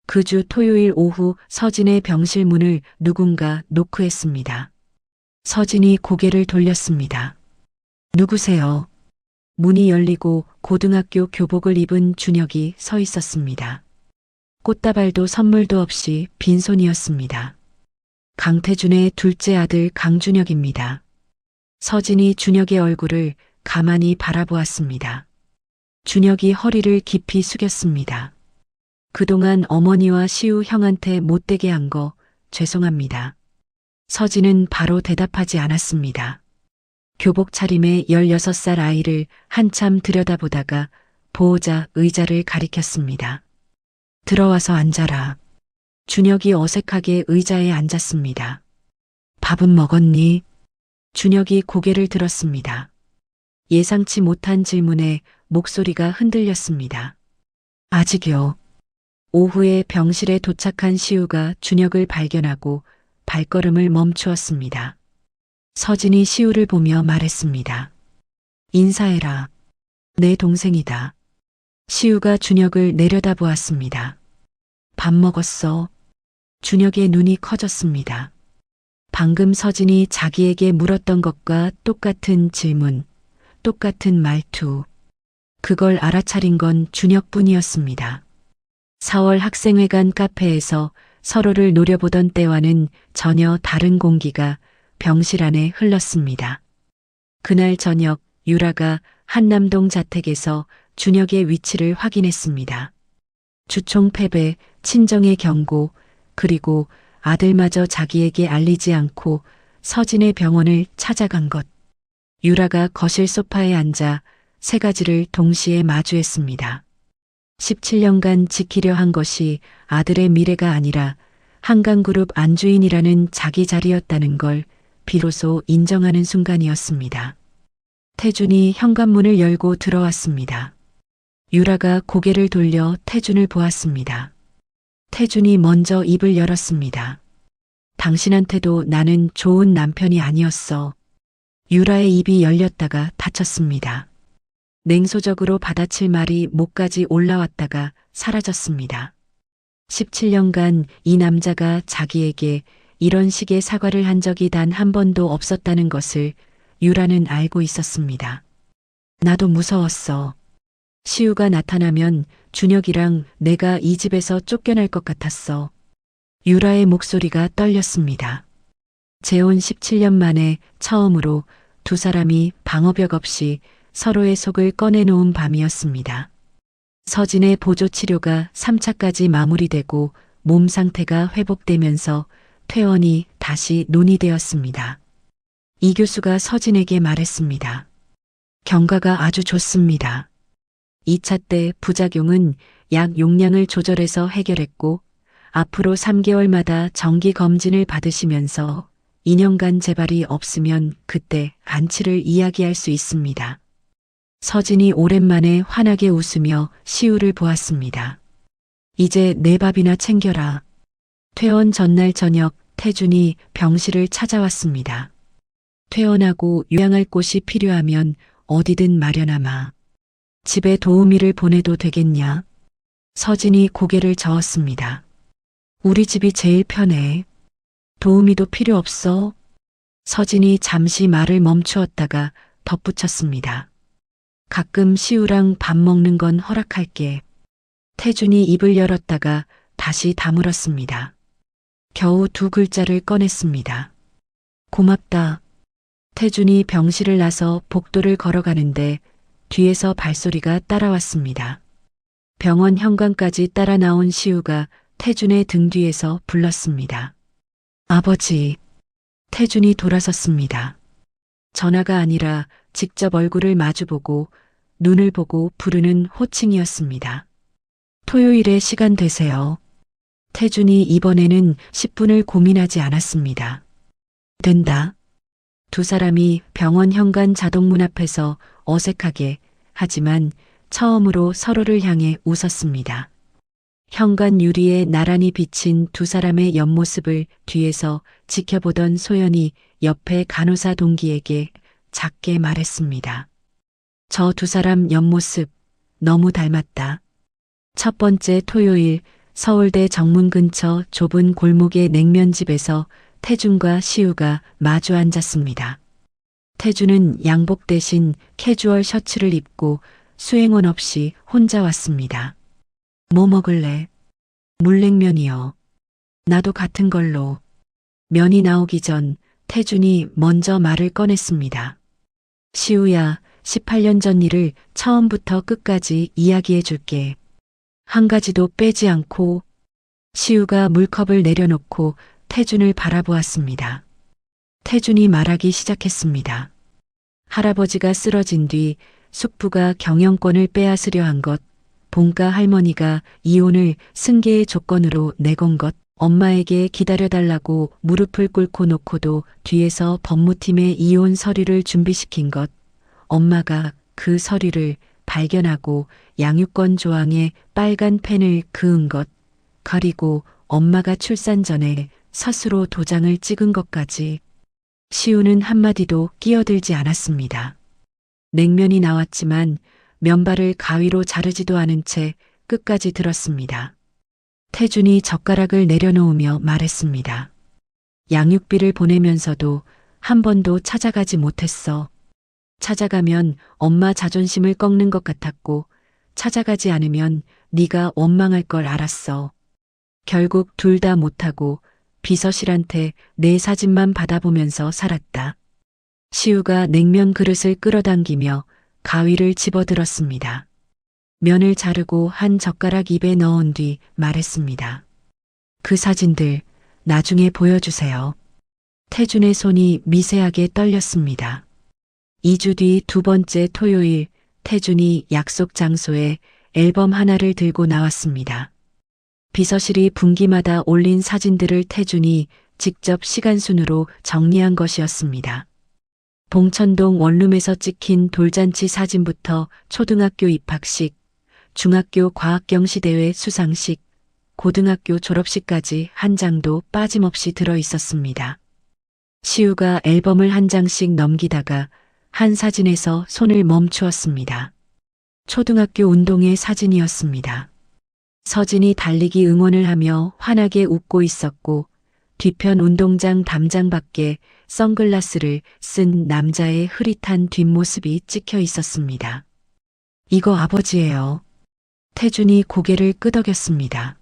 그 주 토요일 오후 서진의 병실 문을 누군가 노크했습니다. 서진이 고개를 돌렸습니다. 누구세요? 문이 열리고 고등학교 교복을 입은 준혁이 서 있었습니다. 꽃다발도 선물도 없이 빈손이었습니다. 강태준의 둘째 아들 강준혁입니다. 서진이 준혁의 얼굴을 가만히 바라보았습니다. 준혁이 허리를 깊이 숙였습니다. 그동안 어머니와 시우 형한테 못되게 한 거 죄송합니다. 서진은 바로 대답하지 않았습니다. 교복 차림의 16살 아이를 한참 들여다보다가 보호자 의자를 가리켰습니다. 들어와서 앉아라. 준혁이 어색하게 의자에 앉았습니다. 밥은 먹었니? 준혁이 고개를 들었습니다. 예상치 못한 질문에 목소리가 흔들렸습니다. 아직요. 오후에 병실에 도착한 시우가 준혁을 발견하고 발걸음을 멈추었습니다. 서진이 시우를 보며 말했습니다. 인사해라. 내 동생이다. 시우가 준혁을 내려다보았습니다. 밥 먹었어? 준혁의 눈이 커졌습니다. 방금 서진이 자기에게 물었던 것과 똑같은 질문, 똑같은 말투. 그걸 알아차린 건 준혁뿐이었습니다. 4월 학생회관 카페에서 서로를 노려보던 때와는 전혀 다른 공기가 병실 안에 흘렀습니다. 그날 저녁 유라가 한남동 자택에서 준혁의 위치를 확인했습니다. 주총 패배, 친정의 경고, 그리고 아들마저 자기에게 알리지 않고 서진의 병원을 찾아간 것. 유라가 거실 소파에 앉아 세 가지를 동시에 마주했습니다. 17년간 지키려 한 것이 아들의 미래가 아니라 한강그룹 안주인이라는 자기 자리였다는 걸 비로소 인정하는 순간이었습니다. 태준이 현관문을 열고 들어왔습니다. 유라가 고개를 돌려 태준을 보았습니다. 태준이 먼저 입을 열었습니다. 당신한테도 나는 좋은 남편이 아니었어. 유라의 입이 열렸다가 닫혔습니다. 냉소적으로 받아칠 말이 목까지 올라왔다가 사라졌습니다. 17년간 이 남자가 자기에게 이런 식의 사과를 한 적이 단 한 번도 없었다는 것을 유라는 알고 있었습니다. 나도 무서웠어. 시우가 나타나면 준혁이랑 내가 이 집에서 쫓겨날 것 같았어. 유라의 목소리가 떨렸습니다. 재혼 17년 만에 처음으로 두 사람이 방어벽 없이 서로의 속을 꺼내놓은 밤이었습니다. 서진의 보조 치료가 3차까지 마무리되고 몸 상태가 회복되면서 퇴원이 다시 논의되었습니다. 이 교수가 서진에게 말했습니다. 경과가 아주 좋습니다. 2차 때 부작용은 약 용량을 조절해서 해결했고 앞으로 3개월마다 정기 검진을 받으시면서 2년간 재발이 없으면 그때 안치를 이야기할 수 있습니다. 서진이 오랜만에 환하게 웃으며 시우를 보았습니다. 이제 내 밥이나 챙겨라. 퇴원 전날 저녁 태준이 병실을 찾아왔습니다. 퇴원하고 요양할 곳이 필요하면 어디든 마련하마. 집에 도우미를 보내도 되겠냐? 서진이 고개를 저었습니다. 우리 집이 제일 편해. 도우미도 필요 없어. 서진이 잠시 말을 멈추었다가 덧붙였습니다. 가끔 시우랑 밥 먹는 건 허락할게. 태준이 입을 열었다가 다시 다물었습니다. 겨우 2글자를 꺼냈습니다. 고맙다. 태준이 병실을 나서 복도를 걸어가는데 뒤에서 발소리가 따라왔습니다. 병원 현관까지 따라 나온 시우가 태준의 등 뒤에서 불렀습니다. 아버지. 태준이 돌아섰습니다. 전화가 아니라 직접 얼굴을 마주보고 눈을 보고 부르는 호칭이었습니다. 토요일에 시간 되세요. 태준이 이번에는 10분을 고민하지 않았습니다. 된다. 두 사람이 병원 현관 자동문 앞에서 어색하게 하지만 처음으로 서로를 향해 웃었습니다. 현관 유리에 나란히 비친 두 사람의 옆모습을 뒤에서 지켜보던 소연이 옆에 간호사 동기에게 작게 말했습니다. 저 두 사람 옆모습 너무 닮았다. 첫 번째 토요일 서울대 정문 근처 좁은 골목의 냉면집에서 태준과 시우가 마주 앉았습니다. 태준은 양복 대신 캐주얼 셔츠를 입고 수행원 없이 혼자 왔습니다. 뭐 먹을래? 물냉면이요. 나도 같은 걸로. 면이 나오기 전 태준이 먼저 말을 꺼냈습니다. 시우야, 18년 전 일을 처음부터 끝까지 이야기해 줄게. 한 가지도 빼지 않고. 시우가 물컵을 내려놓고 태준을 바라보았습니다. 태준이 말하기 시작했습니다. 할아버지가 쓰러진 뒤 숙부가 경영권을 빼앗으려 한 것, 본가 할머니가 이혼을 승계의 조건으로 내건 것, 엄마에게 기다려달라고 무릎을 꿇고 놓고도 뒤에서 법무팀에 이혼 서류를 준비시킨 것, 엄마가 그 서류를 발견하고 양육권 조항에 빨간 펜을 그은 것, 그리고 엄마가 출산 전에 스스로 도장을 찍은 것까지. 시우는 한마디도 끼어들지 않았습니다. 냉면이 나왔지만 면발을 가위로 자르지도 않은 채 끝까지 들었습니다. 태준이 젓가락을 내려놓으며 말했습니다. 양육비를 보내면서도 한 번도 찾아가지 못했어. 찾아가면 엄마 자존심을 꺾는 것 같았고 찾아가지 않으면 네가 원망할 걸 알았어. 결국 둘 다 못하고 비서실한테 내 사진만 받아보면서 살았다. 시우가 냉면 그릇을 끌어당기며 가위를 집어들었습니다. 면을 자르고 한 젓가락 입에 넣은 뒤 말했습니다. 그 사진들 나중에 보여주세요. 태준의 손이 미세하게 떨렸습니다. 2주 뒤 두 번째 토요일 태준이 약속 장소에 앨범 하나를 들고 나왔습니다. 비서실이 분기마다 올린 사진들을 태준이 직접 시간순으로 정리한 것이었습니다. 봉천동 원룸에서 찍힌 돌잔치 사진부터 초등학교 입학식, 중학교 과학경시대회 수상식, 고등학교 졸업식까지 한 장도 빠짐없이 들어 있었습니다. 시우가 앨범을 한 장씩 넘기다가 한 사진에서 손을 멈추었습니다. 초등학교 운동회 사진이었습니다. 서진이 달리기 응원을 하며 환하게 웃고 있었고 뒤편 운동장 담장 밖에 선글라스를 쓴 남자의 흐릿한 뒷모습이 찍혀 있었습니다. 이거 아버지예요. 태준이 고개를 끄덕였습니다.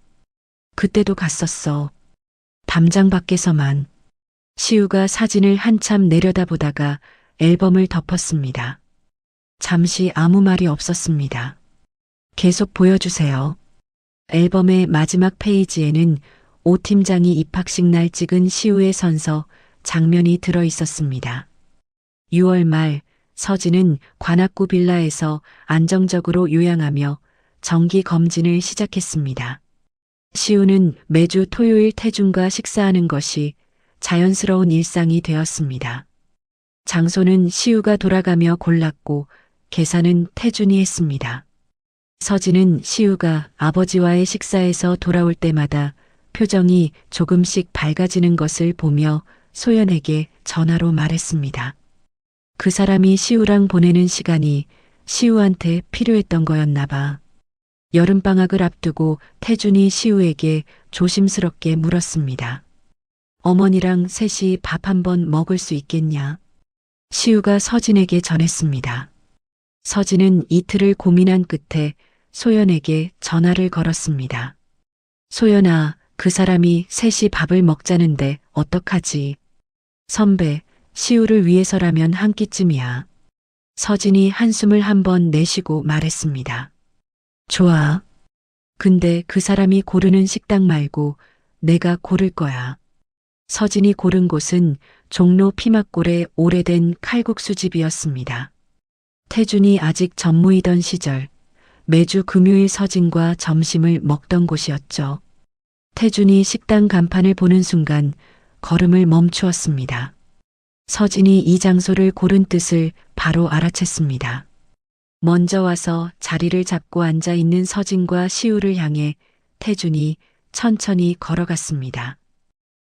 그때도 갔었어. 담장 밖에서만. 시우가 사진을 한참 내려다보다가 앨범을 덮었습니다. 잠시 아무 말이 없었습니다. 계속 보여주세요. 앨범의 마지막 페이지에는 오 팀장이 입학식 날 찍은 시우의 선서 장면이 들어 있었습니다. 6월 말 서진은 관악구 빌라에서 안정적으로 요양하며 정기 검진을 시작했습니다. 시우는 매주 토요일 태준과 식사하는 것이 자연스러운 일상이 되었습니다. 장소는 시우가 돌아가며 골랐고 계산은 태준이 했습니다. 서진은 시우가 아버지와의 식사에서 돌아올 때마다 표정이 조금씩 밝아지는 것을 보며 소연에게 전화로 말했습니다. 그 사람이 시우랑 보내는 시간이 시우한테 필요했던 거였나 봐. 여름방학을 앞두고 태준이 시우에게 조심스럽게 물었습니다. 어머니랑 셋이 밥 한번 먹을 수 있겠냐? 시우가 서진에게 전했습니다. 서진은 이틀을 고민한 끝에 소연에게 전화를 걸었습니다. 소연아, 그 사람이 셋이 밥을 먹자는데 어떡하지? 선배, 시우를 위해서라면 한 끼쯤이야. 서진이 한숨을 한번 내쉬고 말했습니다. 좋아. 근데 그 사람이 고르는 식당 말고 내가 고를 거야. 서진이 고른 곳은 종로 피막골의 오래된 칼국수집이었습니다. 태준이 아직 전무이던 시절 매주 금요일 서진과 점심을 먹던 곳이었죠. 태준이 식당 간판을 보는 순간 걸음을 멈추었습니다. 서진이 이 장소를 고른 뜻을 바로 알아챘습니다. 먼저 와서 자리를 잡고 앉아 있는 서진과 시우를 향해 태준이 천천히 걸어갔습니다.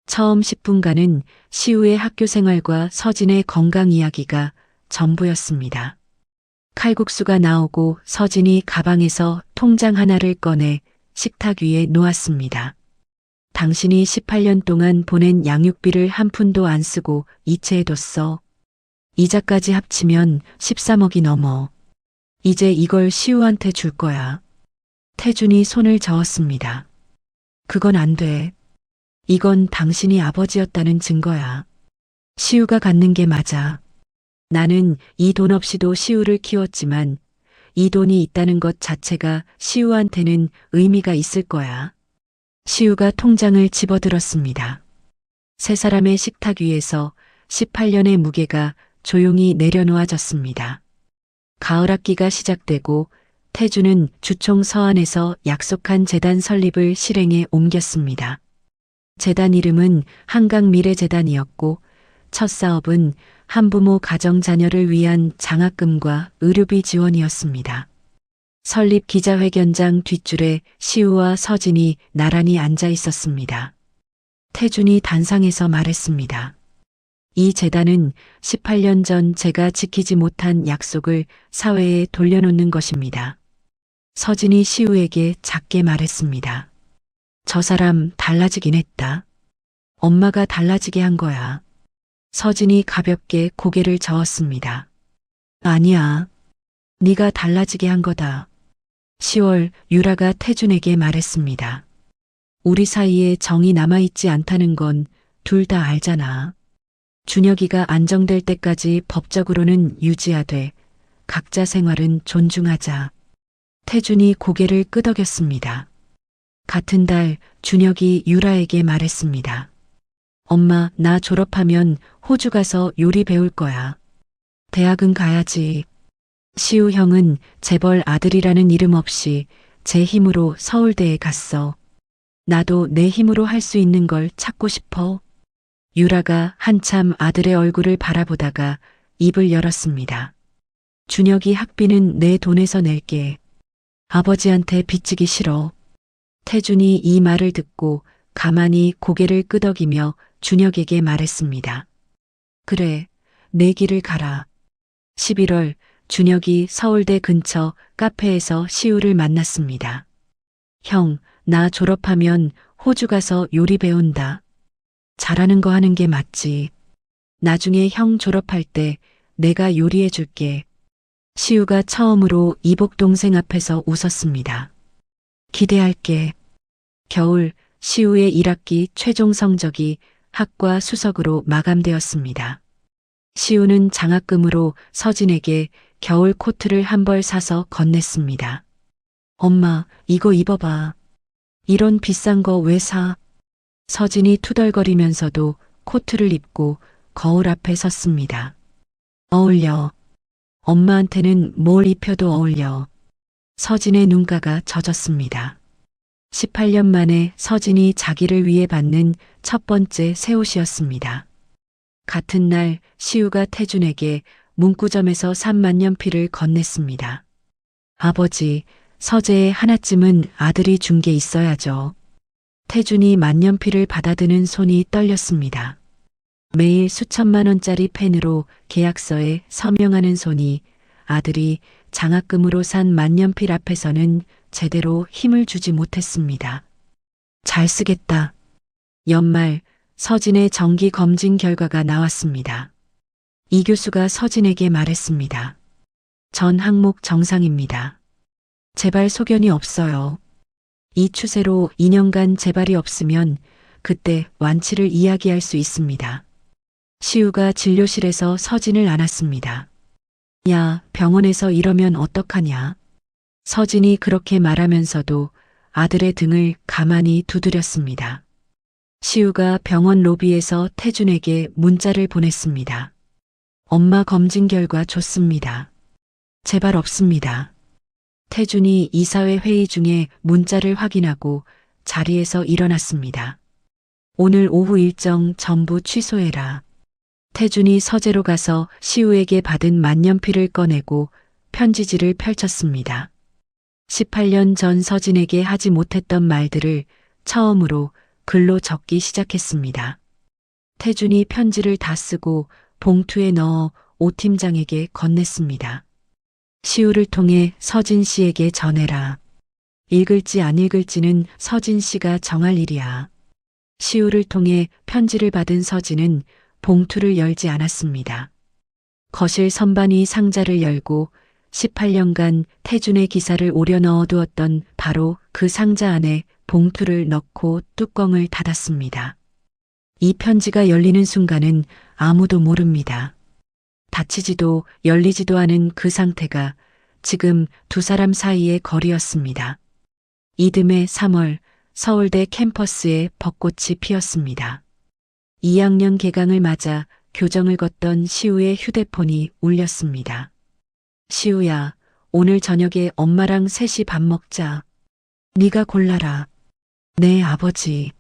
처음 10분간은 시우의 학교 생활과 서진의 건강 이야기가 전부였습니다. 칼국수가 나오고 서진이 가방에서 통장 하나를 꺼내 식탁 위에 놓았습니다. 당신이 18년 동안 보낸 양육비를 한 푼도 안 쓰고 이체해뒀어. 이자까지 합치면 13억이 넘어. 이제 이걸 시우한테 줄 거야. 태준이 손을 저었습니다. 그건 안 돼. 이건 당신이 아버지였다는 증거야. 시우가 갖는 게 맞아. 나는 이 돈 없이도 시우를 키웠지만 이 돈이 있다는 것 자체가 시우한테는 의미가 있을 거야. 시우가 통장을 집어들었습니다. 세 사람의 식탁 위에서 18년의 무게가 조용히 내려놓아졌습니다. 가을 학기가 시작되고 태준은 주총 서안에서 약속한 재단 설립을 실행에 옮겼습니다. 재단 이름은 한강미래재단이었고 첫 사업은 한부모 가정 자녀를 위한 장학금과 의료비 지원이었습니다. 설립 기자회견장 뒷줄에 시우와 서진이 나란히 앉아 있었습니다. 태준이 단상에서 말했습니다. 이 재단은 18년 전 제가 지키지 못한 약속을 사회에 돌려놓는 것입니다. 서진이 시우에게 작게 말했습니다. 저 사람 달라지긴 했다. 엄마가 달라지게 한 거야. 서진이 가볍게 고개를 저었습니다. 아니야. 네가 달라지게 한 거다. 10월 유라가 태준에게 말했습니다. 우리 사이에 정이 남아있지 않다는 건 둘 다 알잖아. 준혁이가 안정될 때까지 법적으로는 유지하되 각자 생활은 존중하자. 태준이 고개를 끄덕였습니다. 같은 달 준혁이 유라에게 말했습니다. 엄마, 나 졸업하면 호주 가서 요리 배울 거야. 대학은 가야지. 시우 형은 재벌 아들이라는 이름 없이 제 힘으로 서울대에 갔어. 나도 내 힘으로 할 수 있는 걸 찾고 싶어. 유라가 한참 아들의 얼굴을 바라보다가 입을 열었습니다. 준혁이 학비는 내 돈에서 낼게. 아버지한테 빚지기 싫어. 태준이 이 말을 듣고 가만히 고개를 끄덕이며 준혁에게 말했습니다. 그래, 내 길을 가라. 11월 준혁이 서울대 근처 카페에서 시우를 만났습니다. 형, 나 졸업하면 호주 가서 요리 배운다. 잘하는 거 하는 게 맞지. 나중에 형 졸업할 때 내가 요리해 줄게. 시우가 처음으로 이복 동생 앞에서 웃었습니다. 기대할게. 겨울 시우의 1학기 최종 성적이 학과 수석으로 마감되었습니다. 시우는 장학금으로 서진에게 겨울 코트를 한 벌 사서 건넸습니다. 엄마, 이거 입어봐. 이런 비싼 거 왜 사? 서진이 투덜거리면서도 코트를 입고 거울 앞에 섰습니다. 어울려. 엄마한테는 뭘 입혀도 어울려. 서진의 눈가가 젖었습니다. 18년 만에 서진이 자기를 위해 받는 첫 번째 새 옷이었습니다. 같은 날 시우가 태준에게 문구점에서 산 만년필을 건넸습니다. 아버지, 서재에 하나쯤은 아들이 준 게 있어야죠. 태준이 만년필을 받아드는 손이 떨렸습니다. 매일 수천만 원짜리 펜으로 계약서에 서명하는 손이 아들이 장학금으로 산 만년필 앞에서는 제대로 힘을 주지 못했습니다. 잘 쓰겠다. 연말 서진의 정기 검진 결과가 나왔습니다. 이 교수가 서진에게 말했습니다. 전 항목 정상입니다. 재발 소견이 없어요. 이 추세로 2년간 재발이 없으면 그때 완치를 이야기할 수 있습니다. 시우가 진료실에서 서진을 안았습니다. 야, 병원에서 이러면 어떡하냐? 서진이 그렇게 말하면서도 아들의 등을 가만히 두드렸습니다. 시우가 병원 로비에서 태준에게 문자를 보냈습니다. 엄마 검진 결과 좋습니다. 재발 없습니다. 태준이 이사회 회의 중에 문자를 확인하고 자리에서 일어났습니다. 오늘 오후 일정 전부 취소해라. 태준이 서재로 가서 시우에게 받은 만년필을 꺼내고 편지지를 펼쳤습니다. 18년 전 서진에게 하지 못했던 말들을 처음으로 글로 적기 시작했습니다. 태준이 편지를 다 쓰고 봉투에 넣어 오 팀장에게 건넸습니다. 시우를 통해 서진 씨에게 전해라. 읽을지 안 읽을지는 서진 씨가 정할 일이야. 시우를 통해 편지를 받은 서진은 봉투를 열지 않았습니다. 거실 선반이 상자를 열고 18년간 태준의 기사를 오려 넣어두었던 바로 그 상자 안에 봉투를 넣고 뚜껑을 닫았습니다. 이 편지가 열리는 순간은 아무도 모릅니다. 닫히지도 열리지도 않은 그 상태가 지금 두 사람 사이의 거리였습니다. 이듬해 3월 서울대 캠퍼스에 벚꽃이 피었습니다. 2학년 개강을 맞아 교정을 걷던 시우의 휴대폰이 울렸습니다. 시우야, 오늘 저녁에 엄마랑 셋이 밥 먹자. 네가 골라라. 네, 아버지.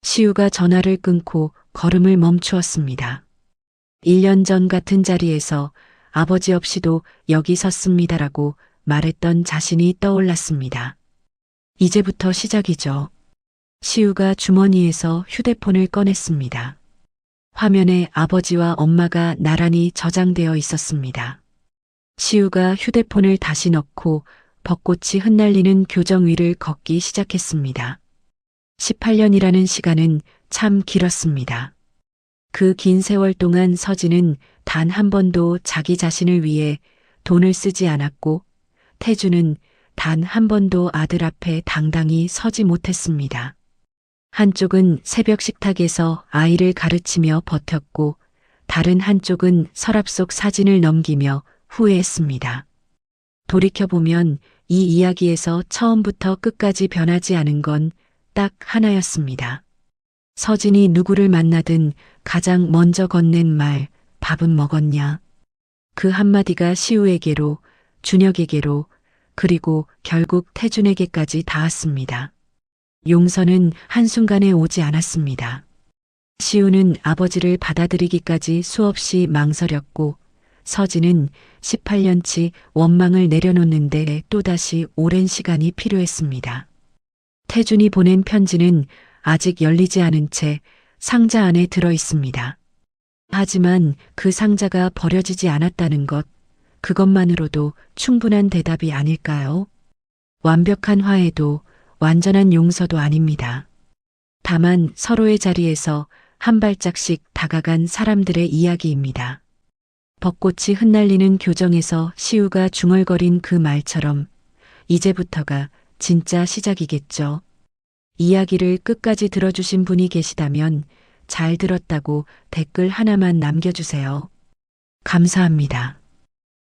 시우가 전화를 끊고 걸음을 멈추었습니다. 1년 전 같은 자리에서 아버지 없이도 여기 섰습니다라고 말했던 자신이 떠올랐습니다. 이제부터 시작이죠. 시우가 주머니에서 휴대폰을 꺼냈습니다. 화면에 아버지와 엄마가 나란히 저장되어 있었습니다. 시우가 휴대폰을 다시 넣고 벚꽃이 흩날리는 교정 위를 걷기 시작했습니다. 18년이라는 시간은 참 길었습니다. 그 긴 세월 동안 서진은 단 한 번도 자기 자신을 위해 돈을 쓰지 않았고 태준은 단 한 번도 아들 앞에 당당히 서지 못했습니다. 한쪽은 새벽 식탁에서 아이를 가르치며 버텼고 다른 한쪽은 서랍 속 사진을 넘기며 후회했습니다. 돌이켜보면 이 이야기에서 처음부터 끝까지 변하지 않은 건 딱 하나였습니다. 서진이 누구를 만나든 가장 먼저 건넨 말, 밥은 먹었냐? 그 한마디가 시우에게로, 준혁에게로, 그리고 결국 태준에게까지 닿았습니다. 용서는 한순간에 오지 않았습니다. 시우는 아버지를 받아들이기까지 수없이 망설였고 서진은 18년치 원망을 내려놓는데 또다시 오랜 시간이 필요했습니다. 태준이 보낸 편지는 아직 열리지 않은 채 상자 안에 들어 있습니다. 하지만 그 상자가 버려지지 않았다는 것, 그것만으로도 충분한 대답이 아닐까요? 완벽한 화해도 완전한 용서도 아닙니다. 다만 서로의 자리에서 한 발짝씩 다가간 사람들의 이야기입니다. 벚꽃이 흩날리는 교정에서 시우가 중얼거린 그 말처럼 이제부터가 진짜 시작이겠죠. 이야기를 끝까지 들어주신 분이 계시다면 잘 들었다고 댓글 하나만 남겨주세요. 감사합니다.